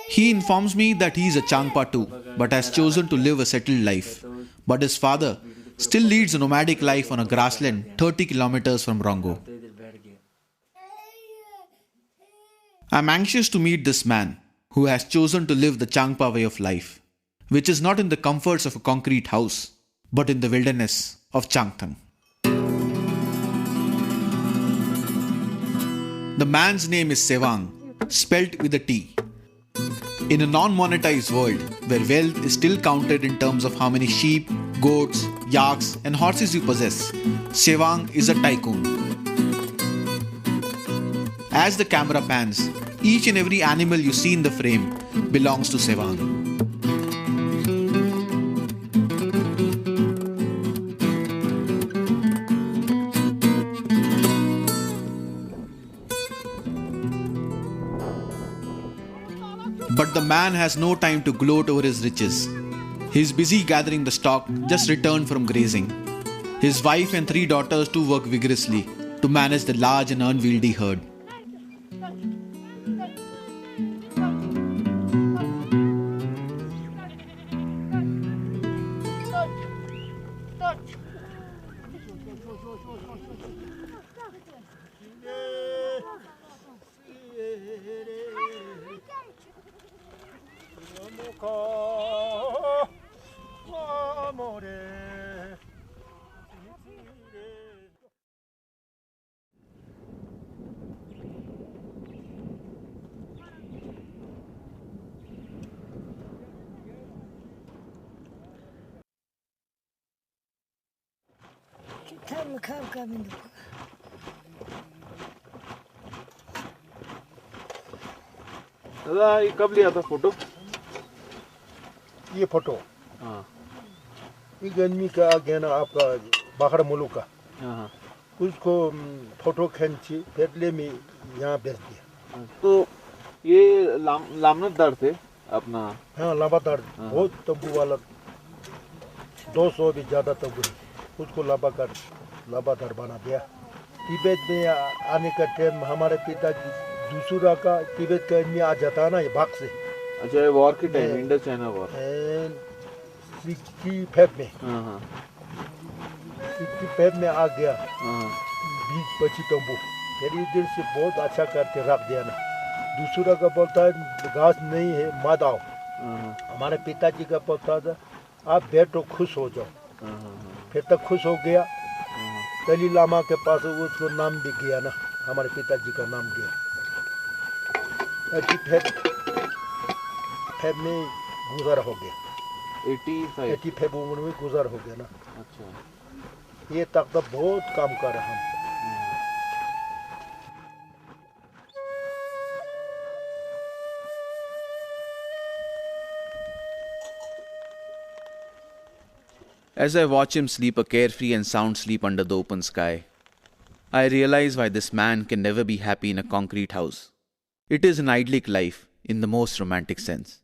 He informs me that he is a Changpa too, but has chosen to live a settled life. But his father still leads a nomadic life on a grassland 30 kilometers from Rongo. I am anxious to meet this man who has chosen to live the Changpa way of life, which is not in the comforts of a concrete house, but in the wilderness of Changthang. The man's name is Sewang, spelt with a T. In a non-monetized world, where wealth is still counted in terms of how many sheep, goats, yaks and horses you possess, Sewang is a tycoon. As the camera pans, each and every animal you see in the frame belongs to Sewang. But the man has no time to gloat over his riches. He is busy gathering the stock just returned from grazing. His wife and 3 daughters too work vigorously to manage the large and unwieldy herd. दादा ये कब लिया था photo? ये photo हाँ ये गन्मी का आ गया ना आपका बाहर मुल्क का हाँ उसको फोटो खींची पेटले में यहाँ बेच दिया। तो ये लामनतदार थे अपना? हाँ लाबादार बहुत तंबू वाला 200 भी ज़्यादा तंबू उसको लाबादार बना दिया। तिब्बत में आने का टाइम हमारे पिताजी दूसरा का तिब्बत का आदमी आ जाता है ना ये भाग से। अच्छा ये वॉर की टाइम इंडस चाइना वॉर 65 में हाँ हाँ 65 में आ गया हाँ 20-25 तंबू फिर इधर से बहुत अच्छा करके रख दिया ना। दूसरा का बोलता है घास नहीं है मत आओ। हाँ हमारे पिताजी का बोलता था आप बैठो खुश हो जाओ। हाँ फिर तक खुश हो गया। दली लामा के पास उसको नाम भी गया ना हमारे पिताजी का नाम गया। फिर में गुजर हो गया 85 उम्र में गुजर हो गया ना। अच्छा ये तक तो बहुत काम कर रहे हम। As I watch him sleep a carefree and sound sleep under the open sky, I realize why this man can never be happy in a concrete house. It is an idyllic life in the most romantic sense.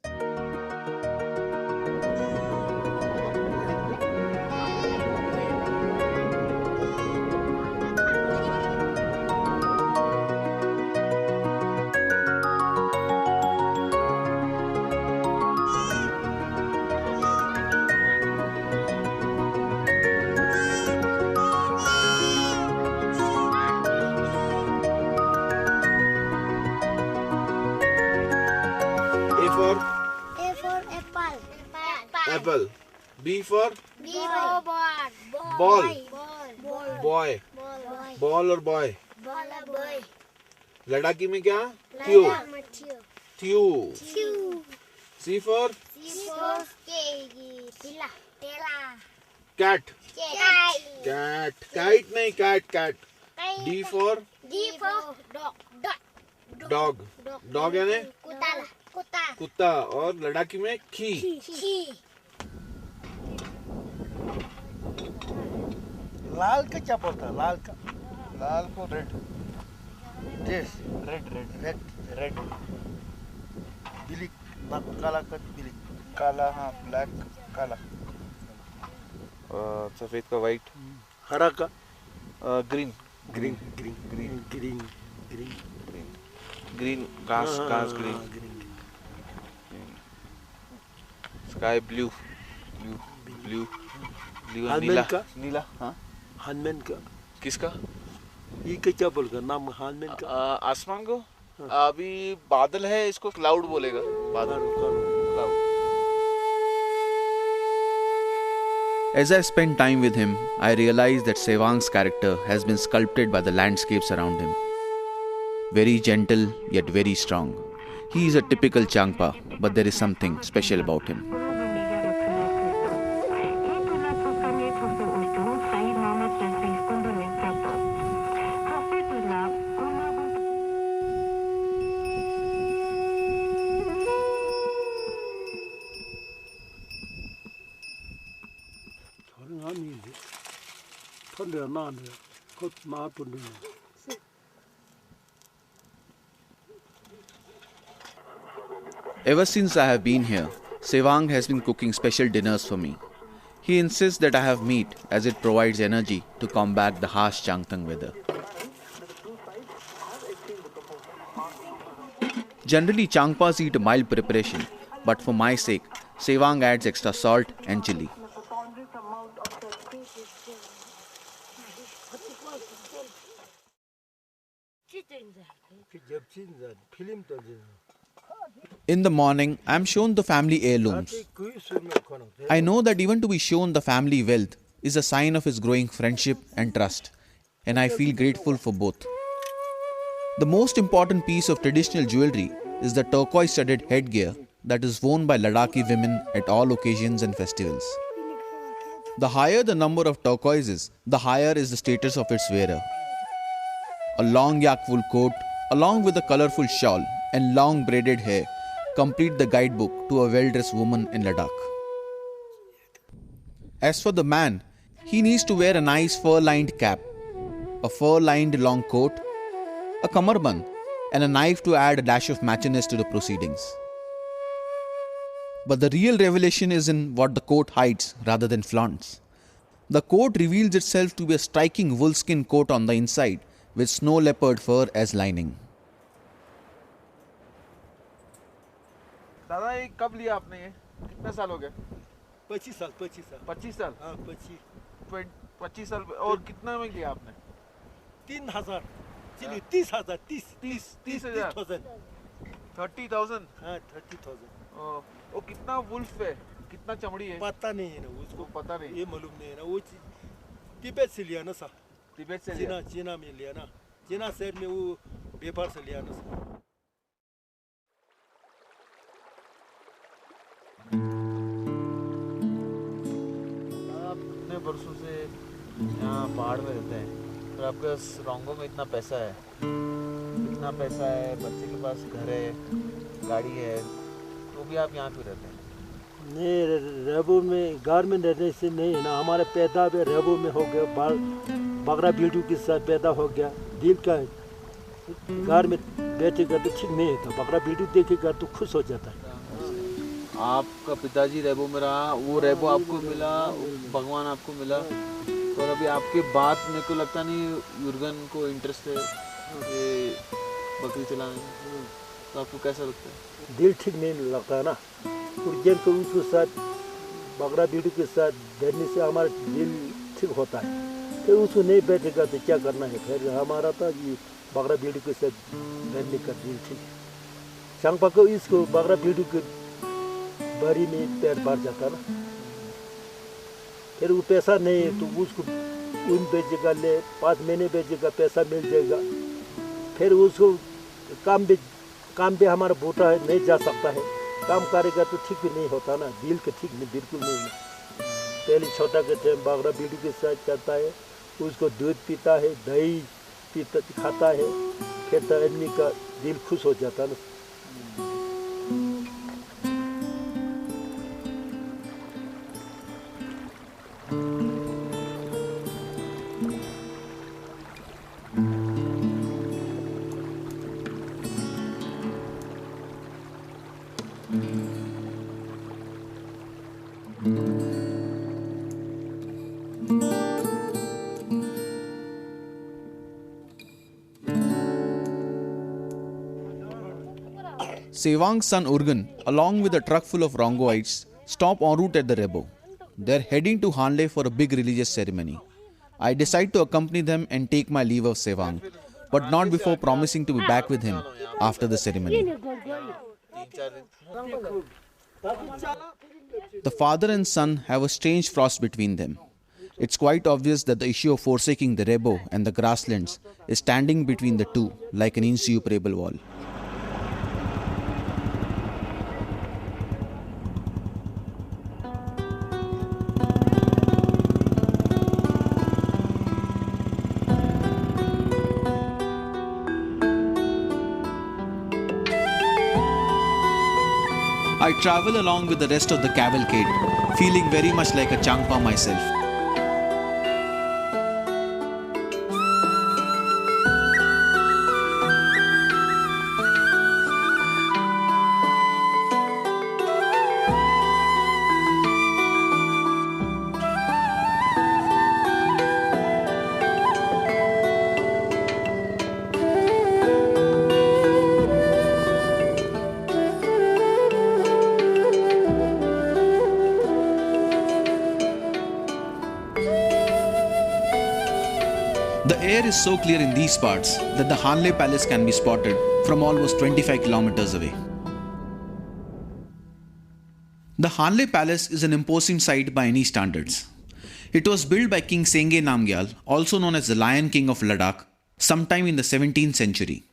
Apple. B for ball. ball. Ball. Boy. Ball. Ball or boy. Boy. लड़ाकी में क्या? Theo. Theo. Two. C for Tela. cat. Cat. Cat. Kite नहीं cat. D for D for dog. Dog यानी कुत्ता. कुत्ता और लड़ाकी में खी. Key. लाल का क्या बोलता है? लाल को रेड. रेड. बिली काला का बिली. काला हाँ ब्लैक काला. सफेद का white. हरा का Green. Green. Green. Grass green. Sky blue. Hanuman नीला. का? नीला. हाँ. हनुमान का किसका? ये क्या बोलेगा नाम हनुमान का? आसमान को अभी बादल है, इसको क्लाउड बोलेगा. बादल. Cloud. As I spend time with him, I realize that Sevang's character has been sculpted by the landscapes around him. Very gentle yet very strong. He is a typical Changpa, but there is something special about him. Ever since I have been here, Sevang has been cooking special dinners for me. He insists that I have meat as it provides energy to combat the harsh Changtang weather. Generally, Changpas eat a mild preparation, but for my sake, Sevang adds extra salt and chili. In the morning, I am shown the family heirlooms. I know that even to be shown the family wealth is a sign of his growing friendship and trust, and I feel grateful for both. The most important piece of traditional jewelry is the turquoise-studded headgear that is worn by Ladakhi women at all occasions and festivals. The higher the number of turquoises, the higher is the status of its wearer. A long yak wool coat, along with a colorful shawl and long braided hair, complete the guidebook to a well-dressed woman in Ladakh. As for the man, he needs to wear a nice fur-lined cap, a fur-lined long coat, a kamarband, and a knife to add a dash of matchiness to the proceedings. But the real revelation is in what the coat hides rather than flaunts. The coat reveals itself to be a striking woolskin coat on the inside with snow leopard fur as lining. दादा ये कब लिया आपने? ये कितने साल हो गए? 25 साल 25 साल? हाँ 25 25 साल. और कितना में लिया आपने? 3,000 चलिए 30,000 30,000 30,000. हाँ 30,000 वो कितना वुल्फ है, कितना चमड़ी है? पता नहीं है ना उसको, पता नहीं, ये मालूम नहीं है ना. वो तिब्बत से लिया ना सर, तिब्बत से लिया, चीना में लिया ना, चीना साइड में वो व्यापार से लिया ना सर. आप कितने वर्षों से यहाँ पहाड़ में रहते हैं और आपके रोंगो में इतना पैसा है, बच्चे के पास घर है, गाड़ी है, तो भी आप यहाँ क्यों रहते हैं? नहीं रेबो में घर में रहने से नहीं है ना, हमारे पैदा भी रेबो में हो गया, बाल बकरा बीटू के साथ पैदा हो गया. दिल का घर में बैठेगा तो ठीक नहीं है, बकरा बीटू देखेगा तो खुश हो जाता है. आपका पिताजी रेबो में रहा, वो रेबो आपको मिला, भगवान आपको मिला, और अभी आपके बाद मेरे को लगता नहीं युर्गन को इंटरेस्ट है ये बकरी चलाने में, तो आपको कैसा लगता है? दिल ठीक नहीं लगता है ना. उर्जन को उसके साथ बकरा बीटू के साथ बैठने से हमारा दिल ठीक होता है. फिर उसको नहीं बैठेगा तो क्या करना है? फिर हमारा था कि बकरा बीटू के साथ बैठने का दिल ठीक है. शंपा को इसको बकरा बीटू के बारी में पेट भर जाता ना, फिर वो पैसा नहीं है तो उसको ऊन बेचेगा, ले 5 महीने बेचेगा, पैसा मिल जाएगा। फिर उसको काम भी हमारा बूटा है, नहीं जा सकता है, काम करेगा तो ठीक भी नहीं होता ना, दिल के ठीक नहीं, बिल्कुल नहीं है। पहले छोटा के टाइम बागड़ा बीड़ी के साथ चलता है, उसको दूध पीता है, दही पीता खाता है, फिर तो आदमी का दिल खुश हो जाता ना। Sevang's son Urgan, along with a truck full of Rongoites, stop en route at the Rebo. They're heading to Hanle for a big religious ceremony. I decide to accompany them and take my leave of Sevang, but not before promising to be back with him after the ceremony. The father and son have a strange frost between them. It's quite obvious that the issue of forsaking the Rebo and the grasslands is standing between the two like an insuperable wall. I travel along with the rest of the cavalcade, feeling very much like a Changpa myself. The air is so clear in these parts that the Hanle Palace can be spotted from almost 25 kilometers away. The Hanle Palace is an imposing sight by any standards. It was built by King Senge Namgyal, also known as the Lion King of Ladakh, sometime in the 17th century.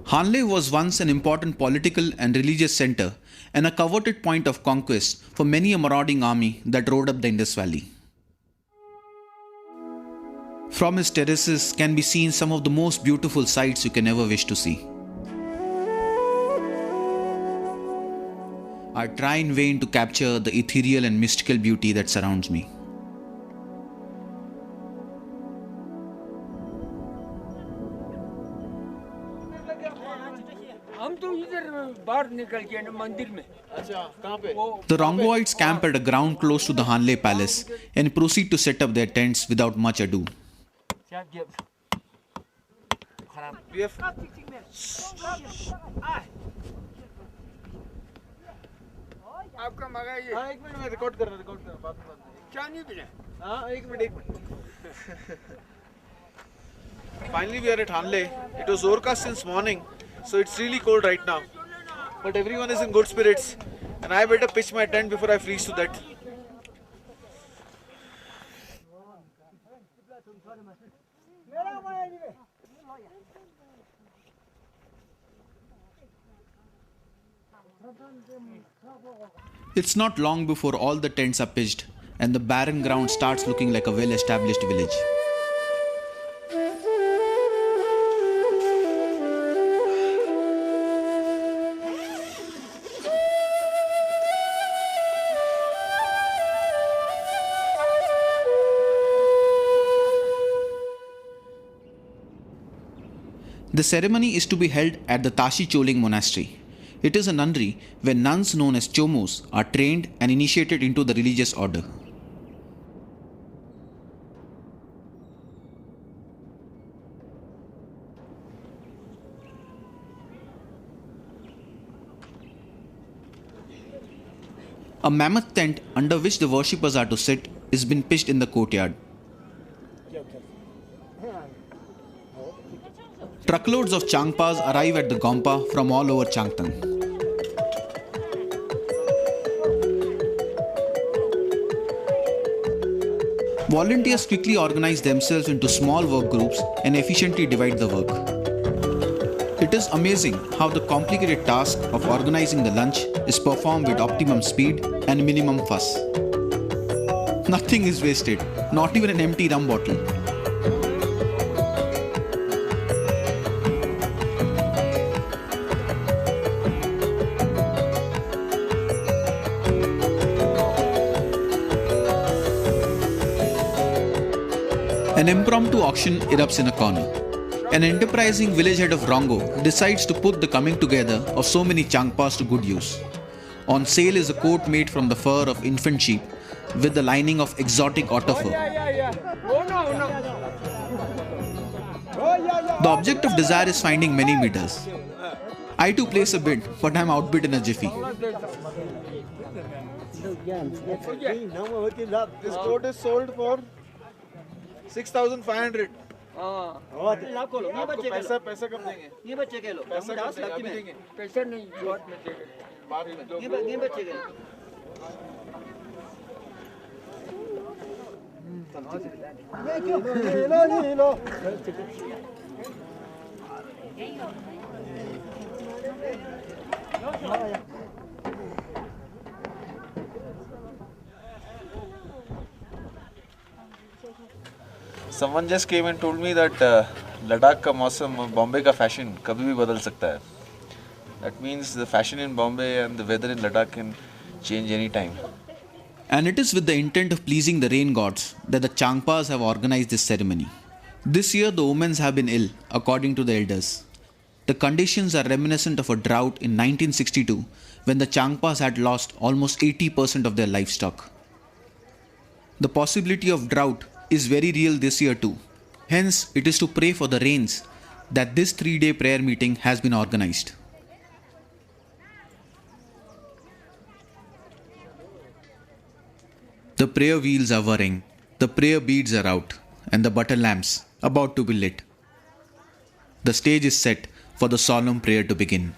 Hanle was once an important political and religious center and a coveted point of conquest for many a marauding army that rode up the Indus Valley. From its terraces can be seen some of the most beautiful sights you can ever wish to see. I try in vain to capture the ethereal and mystical beauty that surrounds me. The Rongoites camp at a ground close to the Hanle Palace and proceed to set up their tents without much ado. We have आपका मगा ये हाँ एक minute में record कर रहा बाद में क्या नहीं पीना हाँ एक minute Finally we are at Hanle. It was overcast since morning, so it's really cold right now, but everyone is in good spirits and I better pitch my tent before I freeze to death. It's not long before all the tents are pitched and the barren ground starts looking like a well-established village. The ceremony is to be held at the Tashi Choling Monastery. It is a nunnery where nuns known as chomos are trained and initiated into the religious order. A mammoth tent under which the worshippers are to sit is been pitched in the courtyard. Truckloads of Changpas arrive at the Gompa from all over Changtang. Volunteers quickly organize themselves into small work groups and efficiently divide the work. It is amazing how the complicated task of organizing the lunch is performed with optimum speed and minimum fuss. Nothing is wasted, not even an empty rum bottle. An impromptu auction erupts in a corner. An enterprising village head of Rongo decides to put the coming together of so many changpas to good use. On sale is a coat made from the fur of infant sheep with the lining of exotic otter fur. The object of desire is finding many bidders. I too place a bid, but I am outbid in a jiffy. This coat is sold for 6,500. आपको पैसा कब देंगे? ये बच्चे के लो पैसा कब देंगे? अभी देंगे? पैसा नहीं बाद में देंगे। बाद में ये बच्चे के Someone just came and told me that Ladakh का मौसम बॉम्बे का फैशन कभी भी बदल सकता है. That means the fashion in Bombay and the weather in Ladakh can change any time. And it is with the intent of pleasing the rain gods that the Changpas have organized this ceremony. This year the women have been ill, according to the elders. The conditions are reminiscent of a drought in 1962 when the Changpas had lost almost 80% of their livestock. The possibility of drought is very real this year too. Hence, it is to pray for the rains that this 3-day prayer meeting has been organized. The prayer wheels are whirring, the prayer beads are out, and the butter lamps about to be lit. The stage is set for the solemn prayer to begin.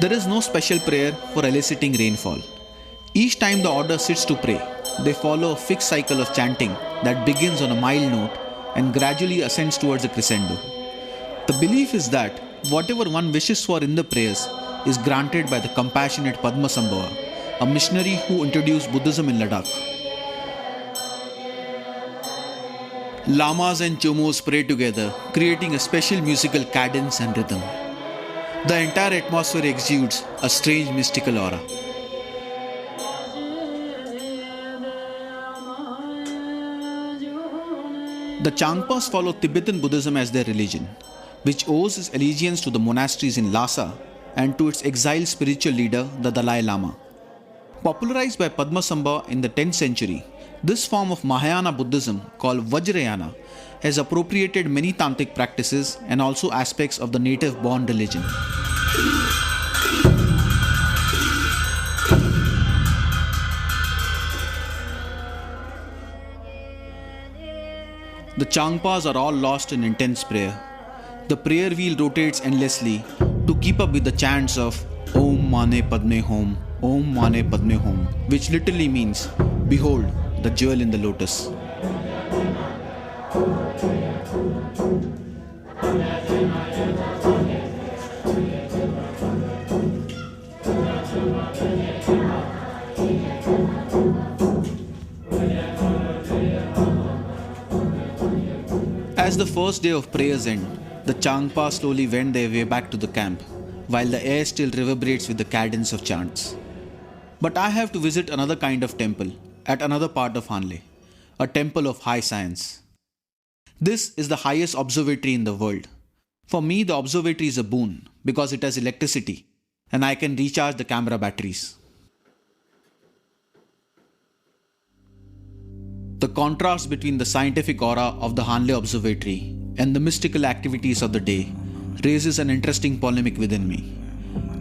There is no special prayer for eliciting rainfall. Each time the order sits to pray, they follow a fixed cycle of chanting that begins on a mild note and gradually ascends towards a crescendo. The belief is that whatever one wishes for in the prayers is granted by the compassionate Padmasambhava, a missionary who introduced Buddhism in Ladakh. Lamas and chomos pray together, creating a special musical cadence and rhythm. The entire atmosphere exudes a strange mystical aura. The Changpas follow Tibetan Buddhism as their religion, which owes its allegiance to the monasteries in Lhasa and to its exiled spiritual leader, the Dalai Lama. Popularized by Padmasambhava in the 10th century, this form of Mahayana Buddhism, called Vajrayana, has appropriated many tantric practices and also aspects of the native-born religion. The Changpas are all lost in intense prayer. The prayer wheel rotates endlessly to keep up with the chants of Om Mane Padme Hum, Om Mane Padme Hum, which literally means, behold, the jewel in the lotus. first day of prayers end, the Changpa slowly wend their way back to the camp, while the air still reverberates with the cadence of chants. But I have to visit another kind of temple at another part of Hanle, a temple of high science. This is the highest observatory in the world. For me, the observatory is a boon because it has electricity and I can recharge the camera batteries. The contrast between the scientific aura of the Hanle Observatory and the mystical activities of the day raises an interesting polemic within me,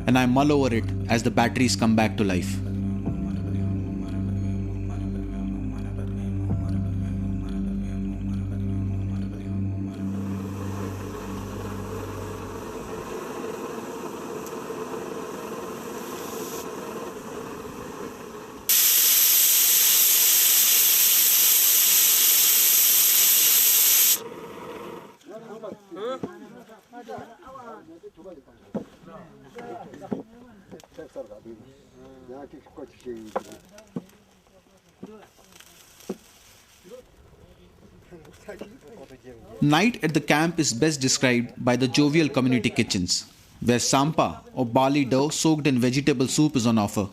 and I mull over it as the batteries come back to life. Night at the camp is best described by the jovial community kitchens, where sampa or barley dough soaked in vegetable soup is on offer.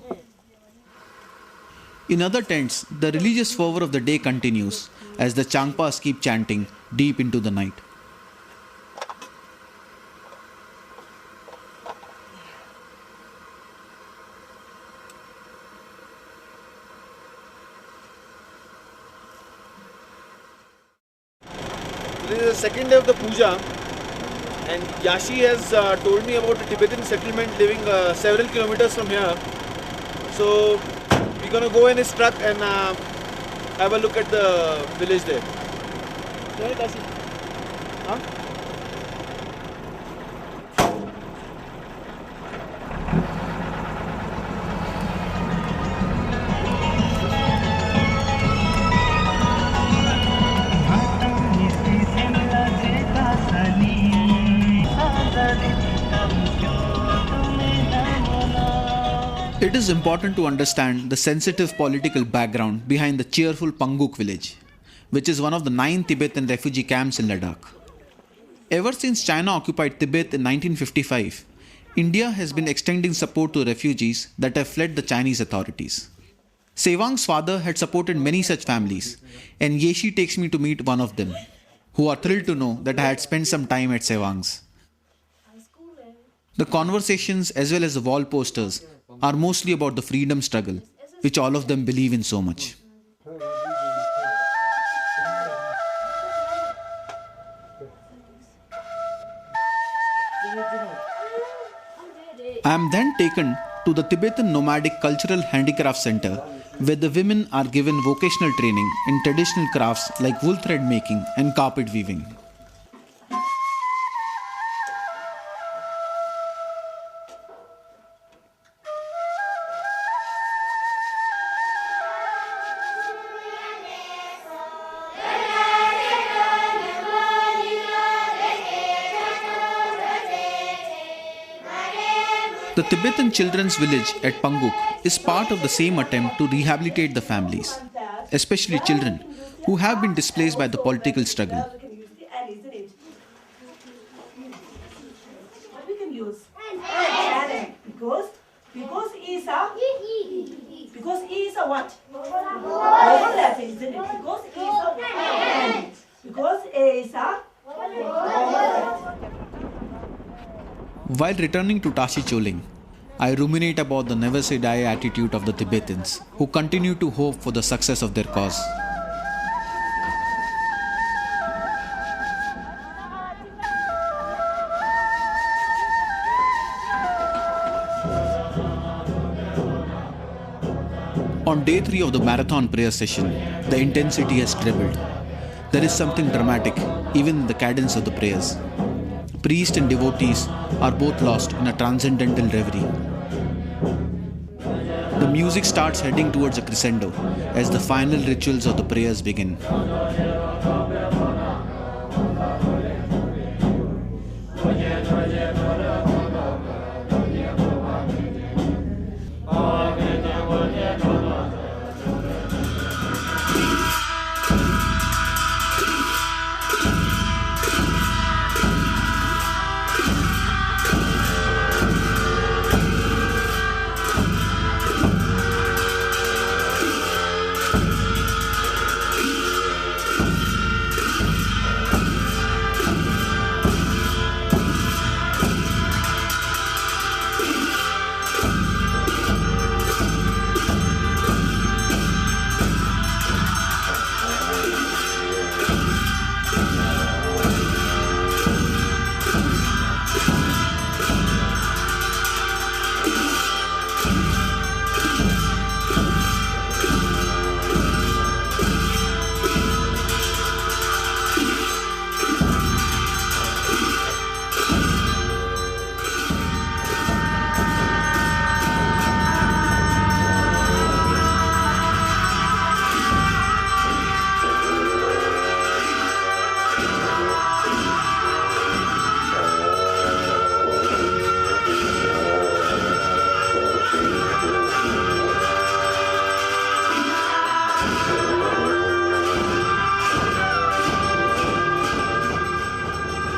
In other tents, the religious fervor of the day continues as the Changpas keep chanting deep into the night. This is the second day of the puja, and Yashi has told me about a Tibetan settlement living several kilometers from here. So we're gonna go in his truck and have a look at the village there. Right, Yashi? Huh? It is important to understand the sensitive political background behind the cheerful Panguk village, which is one of the 9 Tibetan refugee camps in Ladakh. Ever since China occupied Tibet in 1955, India has been extending support to refugees that have fled the Chinese authorities. Sewang's father had supported many such families, and Yeshi takes me to meet one of them, who are thrilled to know that I had spent some time at Sewang's. The conversations as well as the wall posters are mostly about the freedom struggle, which all of them believe in so much. I am then taken to the Tibetan Nomadic Cultural Handicraft Center, where the women are given vocational training in traditional crafts like wool thread making and carpet weaving. The Tibetan Children's Village at Panguk is part of the same attempt to rehabilitate the families, especially children who have been displaced by the political struggle. We can use because is a what? Overlap, isn't it? Because is a overlap. While returning to Tashi Choling, I ruminate about the never say die attitude of the Tibetans, who continue to hope for the success of their cause. On day 3 of the marathon prayer session, the intensity has trebled. There is something dramatic even in the cadence of the prayers. Priest and devotees are both lost in a transcendental reverie. The music starts heading towards a crescendo as the final rituals of the prayers begin.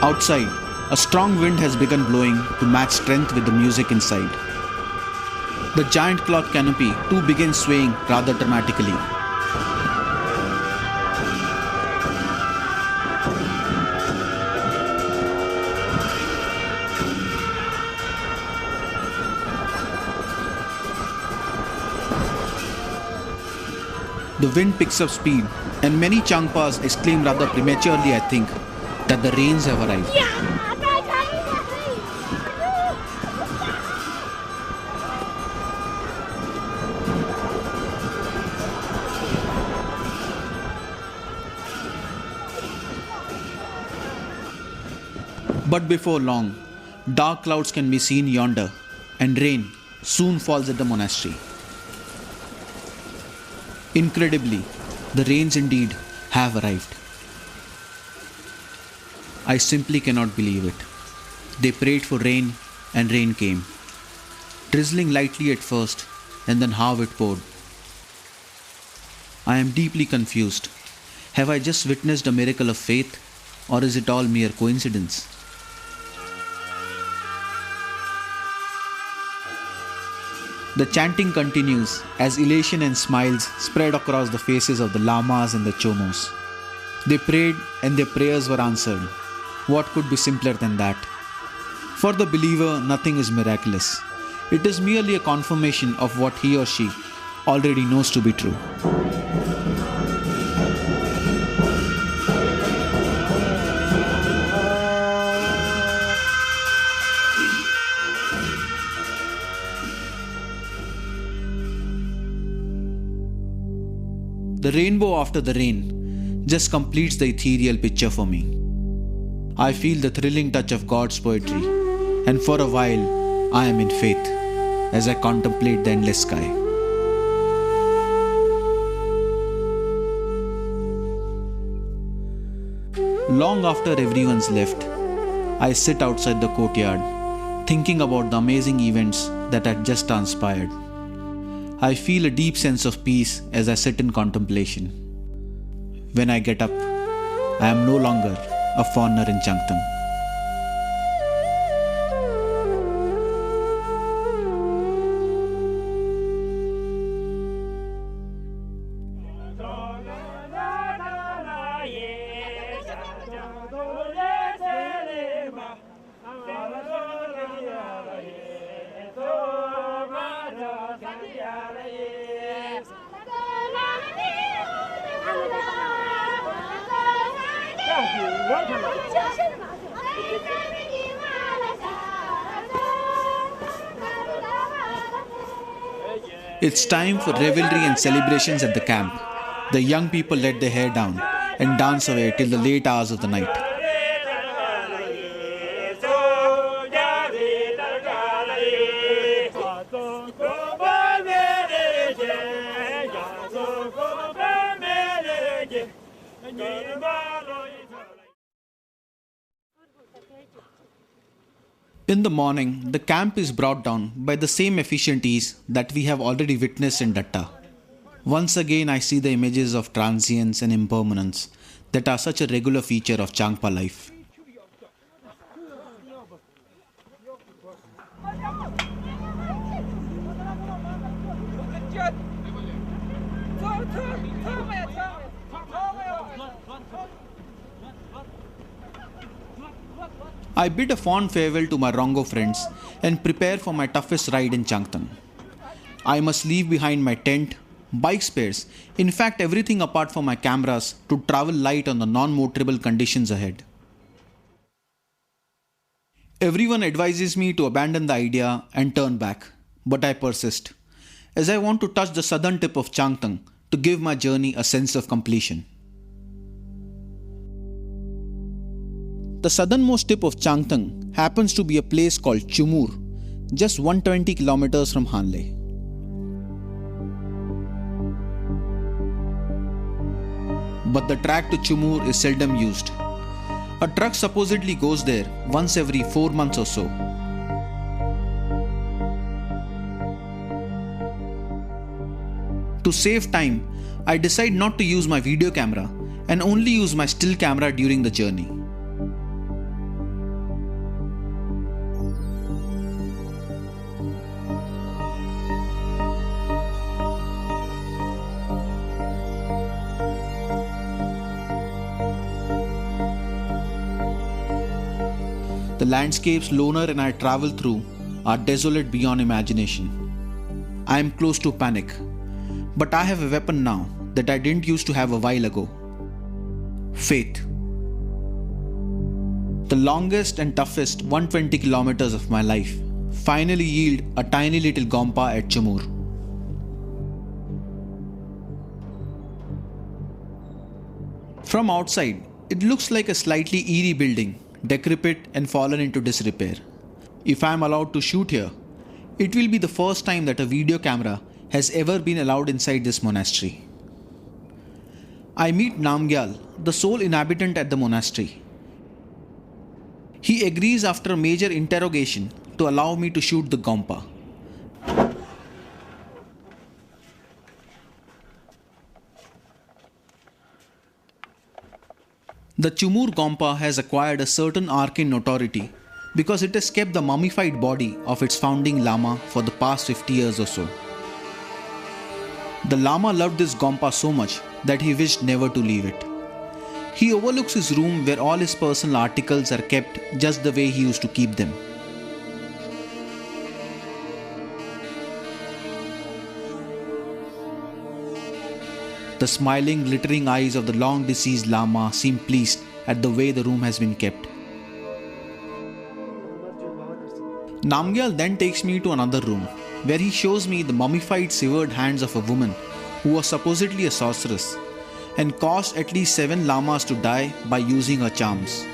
Outside, a strong wind has begun blowing to match strength with the music inside. The giant cloth canopy too begins swaying rather dramatically. The wind picks up speed, and many Changpas exclaim rather prematurely, I think, that the rains have arrived. But before long, dark clouds can be seen yonder, and rain soon falls at the monastery. Incredibly, the rains indeed have arrived. I simply cannot believe it. They prayed for rain and rain came. Drizzling lightly at first and then how it poured. I am deeply confused. Have I just witnessed a miracle of faith, or is it all mere coincidence? The chanting continues as elation and smiles spread across the faces of the lamas and the chomos. They prayed and their prayers were answered. What could be simpler than that? For the believer, nothing is miraculous. It is merely a confirmation of what he or she already knows to be true. The rainbow after the rain just completes the ethereal picture for me. I feel the thrilling touch of God's poetry, and for a while I am in faith as I contemplate the endless sky. Long after everyone's left, I sit outside the courtyard thinking about the amazing events that had just transpired. I feel a deep sense of peace as I sit in contemplation. When I get up, I am no longer a foreigner in Changtang. It's time for revelry and celebrations at the camp. The young people let their hair down and dance away till the late hours of the night. In the morning, the camp is brought down by the same efficient ease that we have already witnessed in Datta. Once again, I see the images of transience and impermanence that are such a regular feature of Changpa life. I bid a fond farewell to my Rongo friends and prepare for my toughest ride in Changtang. I must leave behind my tent, bike spares, in fact everything apart from my cameras to travel light on the non-motorable conditions ahead. Everyone advises me to abandon the idea and turn back, but I persist, as I want to touch the southern tip of Changtang to give my journey a sense of completion. The southernmost tip of Changtang happens to be a place called Chumur, just 120 kilometers from Hanle. But the track to Chumur is seldom used. A truck supposedly goes there once every 4 months or so. To save time, I decide not to use my video camera and only use my still camera during the journey. the landscapes Loner and I travel through are desolate beyond imagination. I am close to panic, but I have a weapon now that I didn't used to have a while ago. Faith. The longest and toughest 120 kilometers of my life finally yield a tiny little gompa at Chamur. From outside, it looks like a slightly eerie building, decrepit and fallen into disrepair. If I am allowed to shoot here, it will be the first time that a video camera has ever been allowed inside this monastery. I meet Namgyal, the sole inhabitant at the monastery. He agrees after a major interrogation to allow me to shoot the gompa. The Chamur Gompa has acquired a certain arcane notoriety because it has kept the mummified body of its founding Lama for the past 50 years or so. The Lama loved this Gompa so much that he wished never to leave it. He overlooks his room where all his personal articles are kept just the way he used to keep them. The smiling, glittering eyes of the long deceased Lama seem pleased at the way the room has been kept. Namgyal then takes me to another room, where he shows me the mummified severed hands of a woman who was supposedly a sorceress and caused at least 7 lamas to die by using her charms.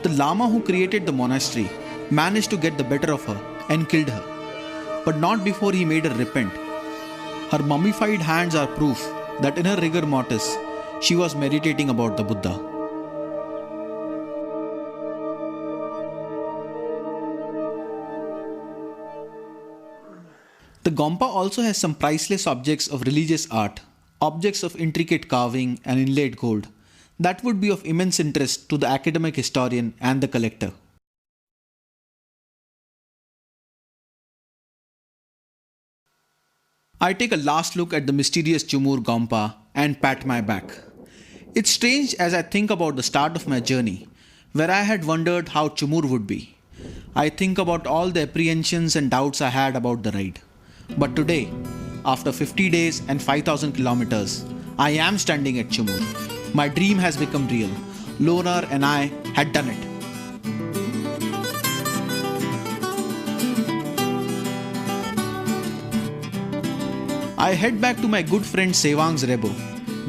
The Lama who created the monastery managed to get the better of her and killed her, but not before he made her repent. Her mummified hands are proof that in her rigor mortis, she was meditating about the Buddha. The Gompa also has some priceless objects of religious art, objects of intricate carving and inlaid gold, that would be of immense interest to the academic historian and the collector. I take a last look at the mysterious Chamur Gompa and pat my back. It's strange as I think about the start of my journey, where I had wondered how Chamur would be. I think about all the apprehensions and doubts I had about the ride. But today, after 50 days and 5,000 kilometers, I am standing at Chamur. My dream has become real. Loner and I had done it. I head back to my good friend Sewang's Rebo,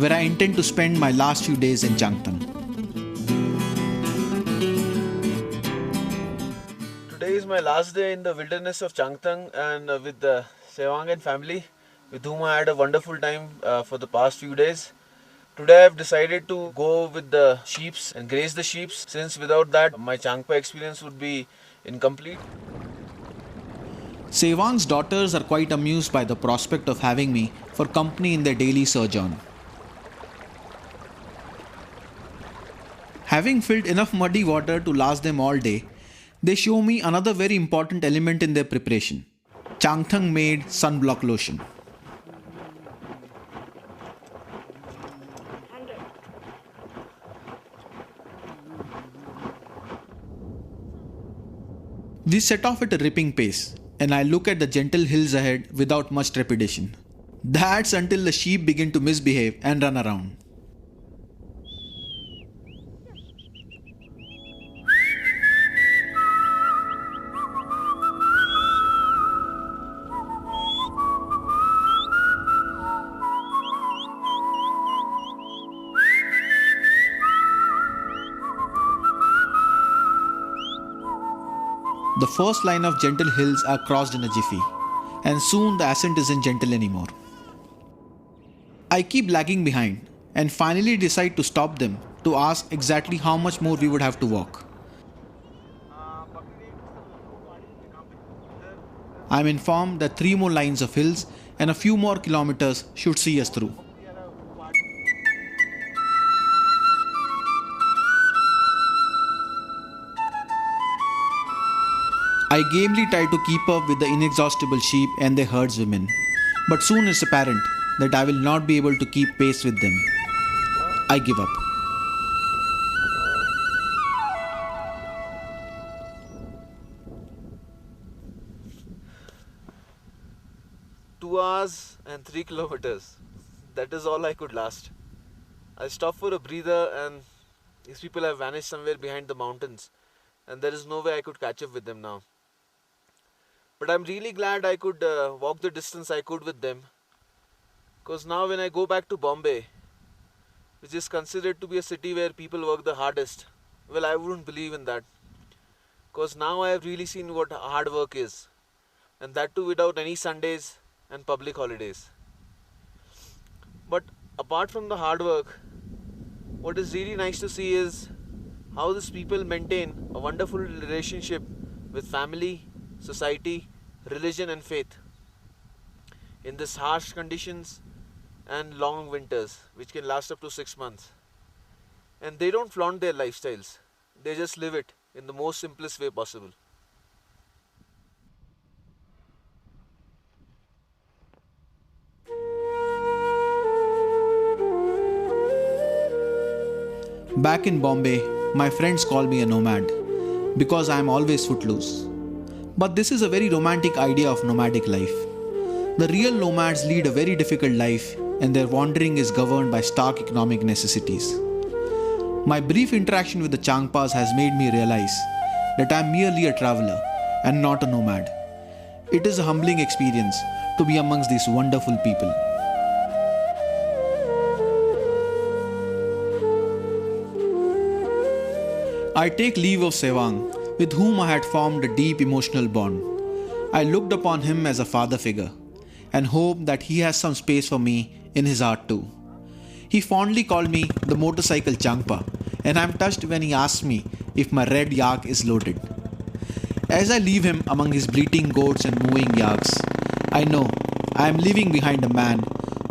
where I intend to spend my last few days in Changtang. Today is my last day in the wilderness of Changtang and with the Sewang and family, with whom I had a wonderful time for the past few days. Today I have decided to go with the sheeps and graze the sheeps, since without that my Changpa experience would be incomplete. Sewang's daughters are quite amused by the prospect of having me for company in their daily sojourn. Having filled enough muddy water to last them all day, they show me another very important element in their preparation: Changtang made sunblock lotion. We set off at a ripping pace, and I look at the gentle hills ahead without much trepidation. That's until the sheep begin to misbehave and run around. The first line of gentle hills are crossed in a jiffy, and soon the ascent isn't gentle anymore. I keep lagging behind and finally decide to stop them to ask exactly how much more we would have to walk. I am informed that 3 more lines of hills and a few more kilometers should see us through. I gamely try to keep up with the inexhaustible sheep and their herdswomen, but soon it's apparent that I will not be able to keep pace with them. I give up. 2 hours and 3 kilometers. That is all I could last. I stopped for a breather and these people have vanished somewhere behind the mountains, and there is no way I could catch up with them now. But I'm really glad I could walk the distance I could with them, because now when I go back to Bombay, which is considered to be a city where people work the hardest, well, I wouldn't believe in that, because now I have really seen what hard work is, and that too without any Sundays and public holidays. But apart from the hard work, what is really nice to see is how these people maintain a wonderful relationship with family, society, religion and faith in these harsh conditions and long winters which can last up to 6 months. And they don't flaunt their lifestyles, they just live it in the most simplest way possible. Back in Bombay, my friends call me a nomad because I am always footloose. But this is a very romantic idea of nomadic life. The real nomads lead a very difficult life and their wandering is governed by stark economic necessities. My brief interaction with the Changpas has made me realize that I am merely a traveler and not a nomad. It is a humbling experience to be amongst these wonderful people. I take leave of Sewang, with whom I had formed a deep emotional bond. I looked upon him as a father figure and hoped that he has some space for me in his heart too. He fondly called me the motorcycle Changpa, and I am touched when he asks me if my red yak is loaded. As I leave him among his bleating goats and mooing yaks, I know I am leaving behind a man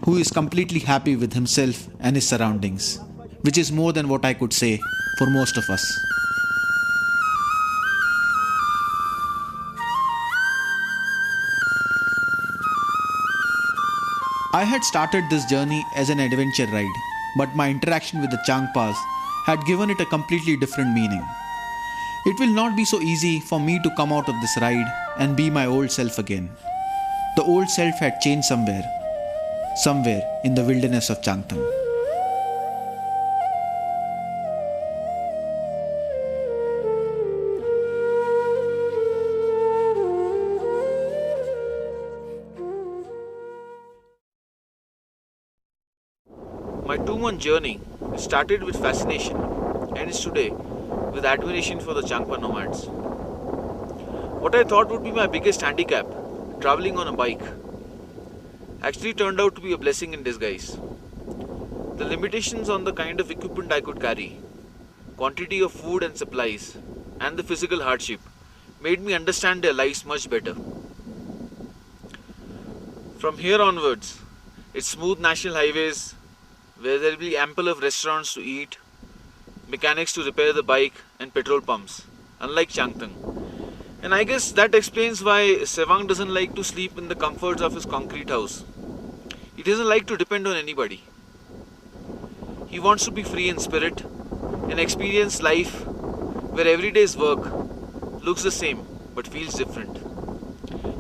who is completely happy with himself and his surroundings, which is more than what I could say for most of us. I had started this journey as an adventure ride, but my interaction with the Changpas had given it a completely different meaning. It will not be so easy for me to come out of this ride and be my old self again. The old self had changed somewhere in the wilderness of Changtang. My 2-month journey started with fascination and ends today with admiration for the Changpa nomads. What I thought would be my biggest handicap, traveling on a bike, actually turned out to be a blessing in disguise. The limitations on the kind of equipment I could carry, quantity of food and supplies, and the physical hardship made me understand their lives much better. From here onwards, it's smooth national highways where there will be ample of restaurants to eat, mechanics to repair the bike and petrol pumps, unlike Changtang. And I guess that explains why Sewang doesn't like to sleep in the comforts of his concrete house. He doesn't like to depend on anybody. He wants to be free in spirit and experience life where every day's work looks the same but feels different.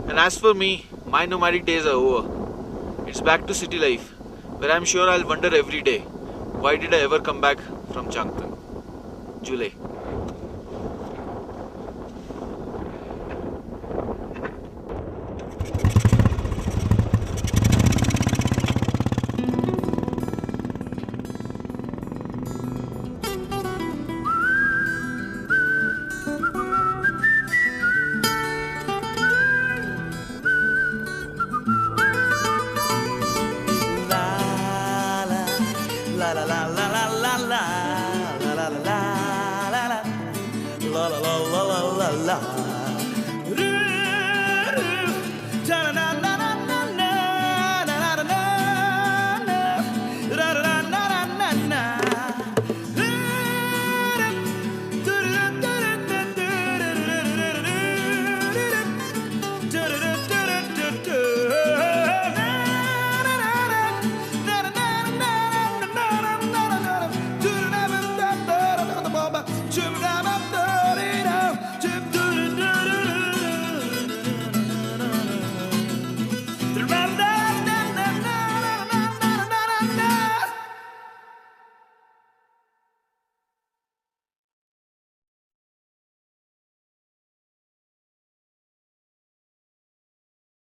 And as for me, my nomadic days are over. It's back to city life, where I'm sure I'll wonder every day, why did I ever come back from Changtang? July. la la la la la la la la la la la la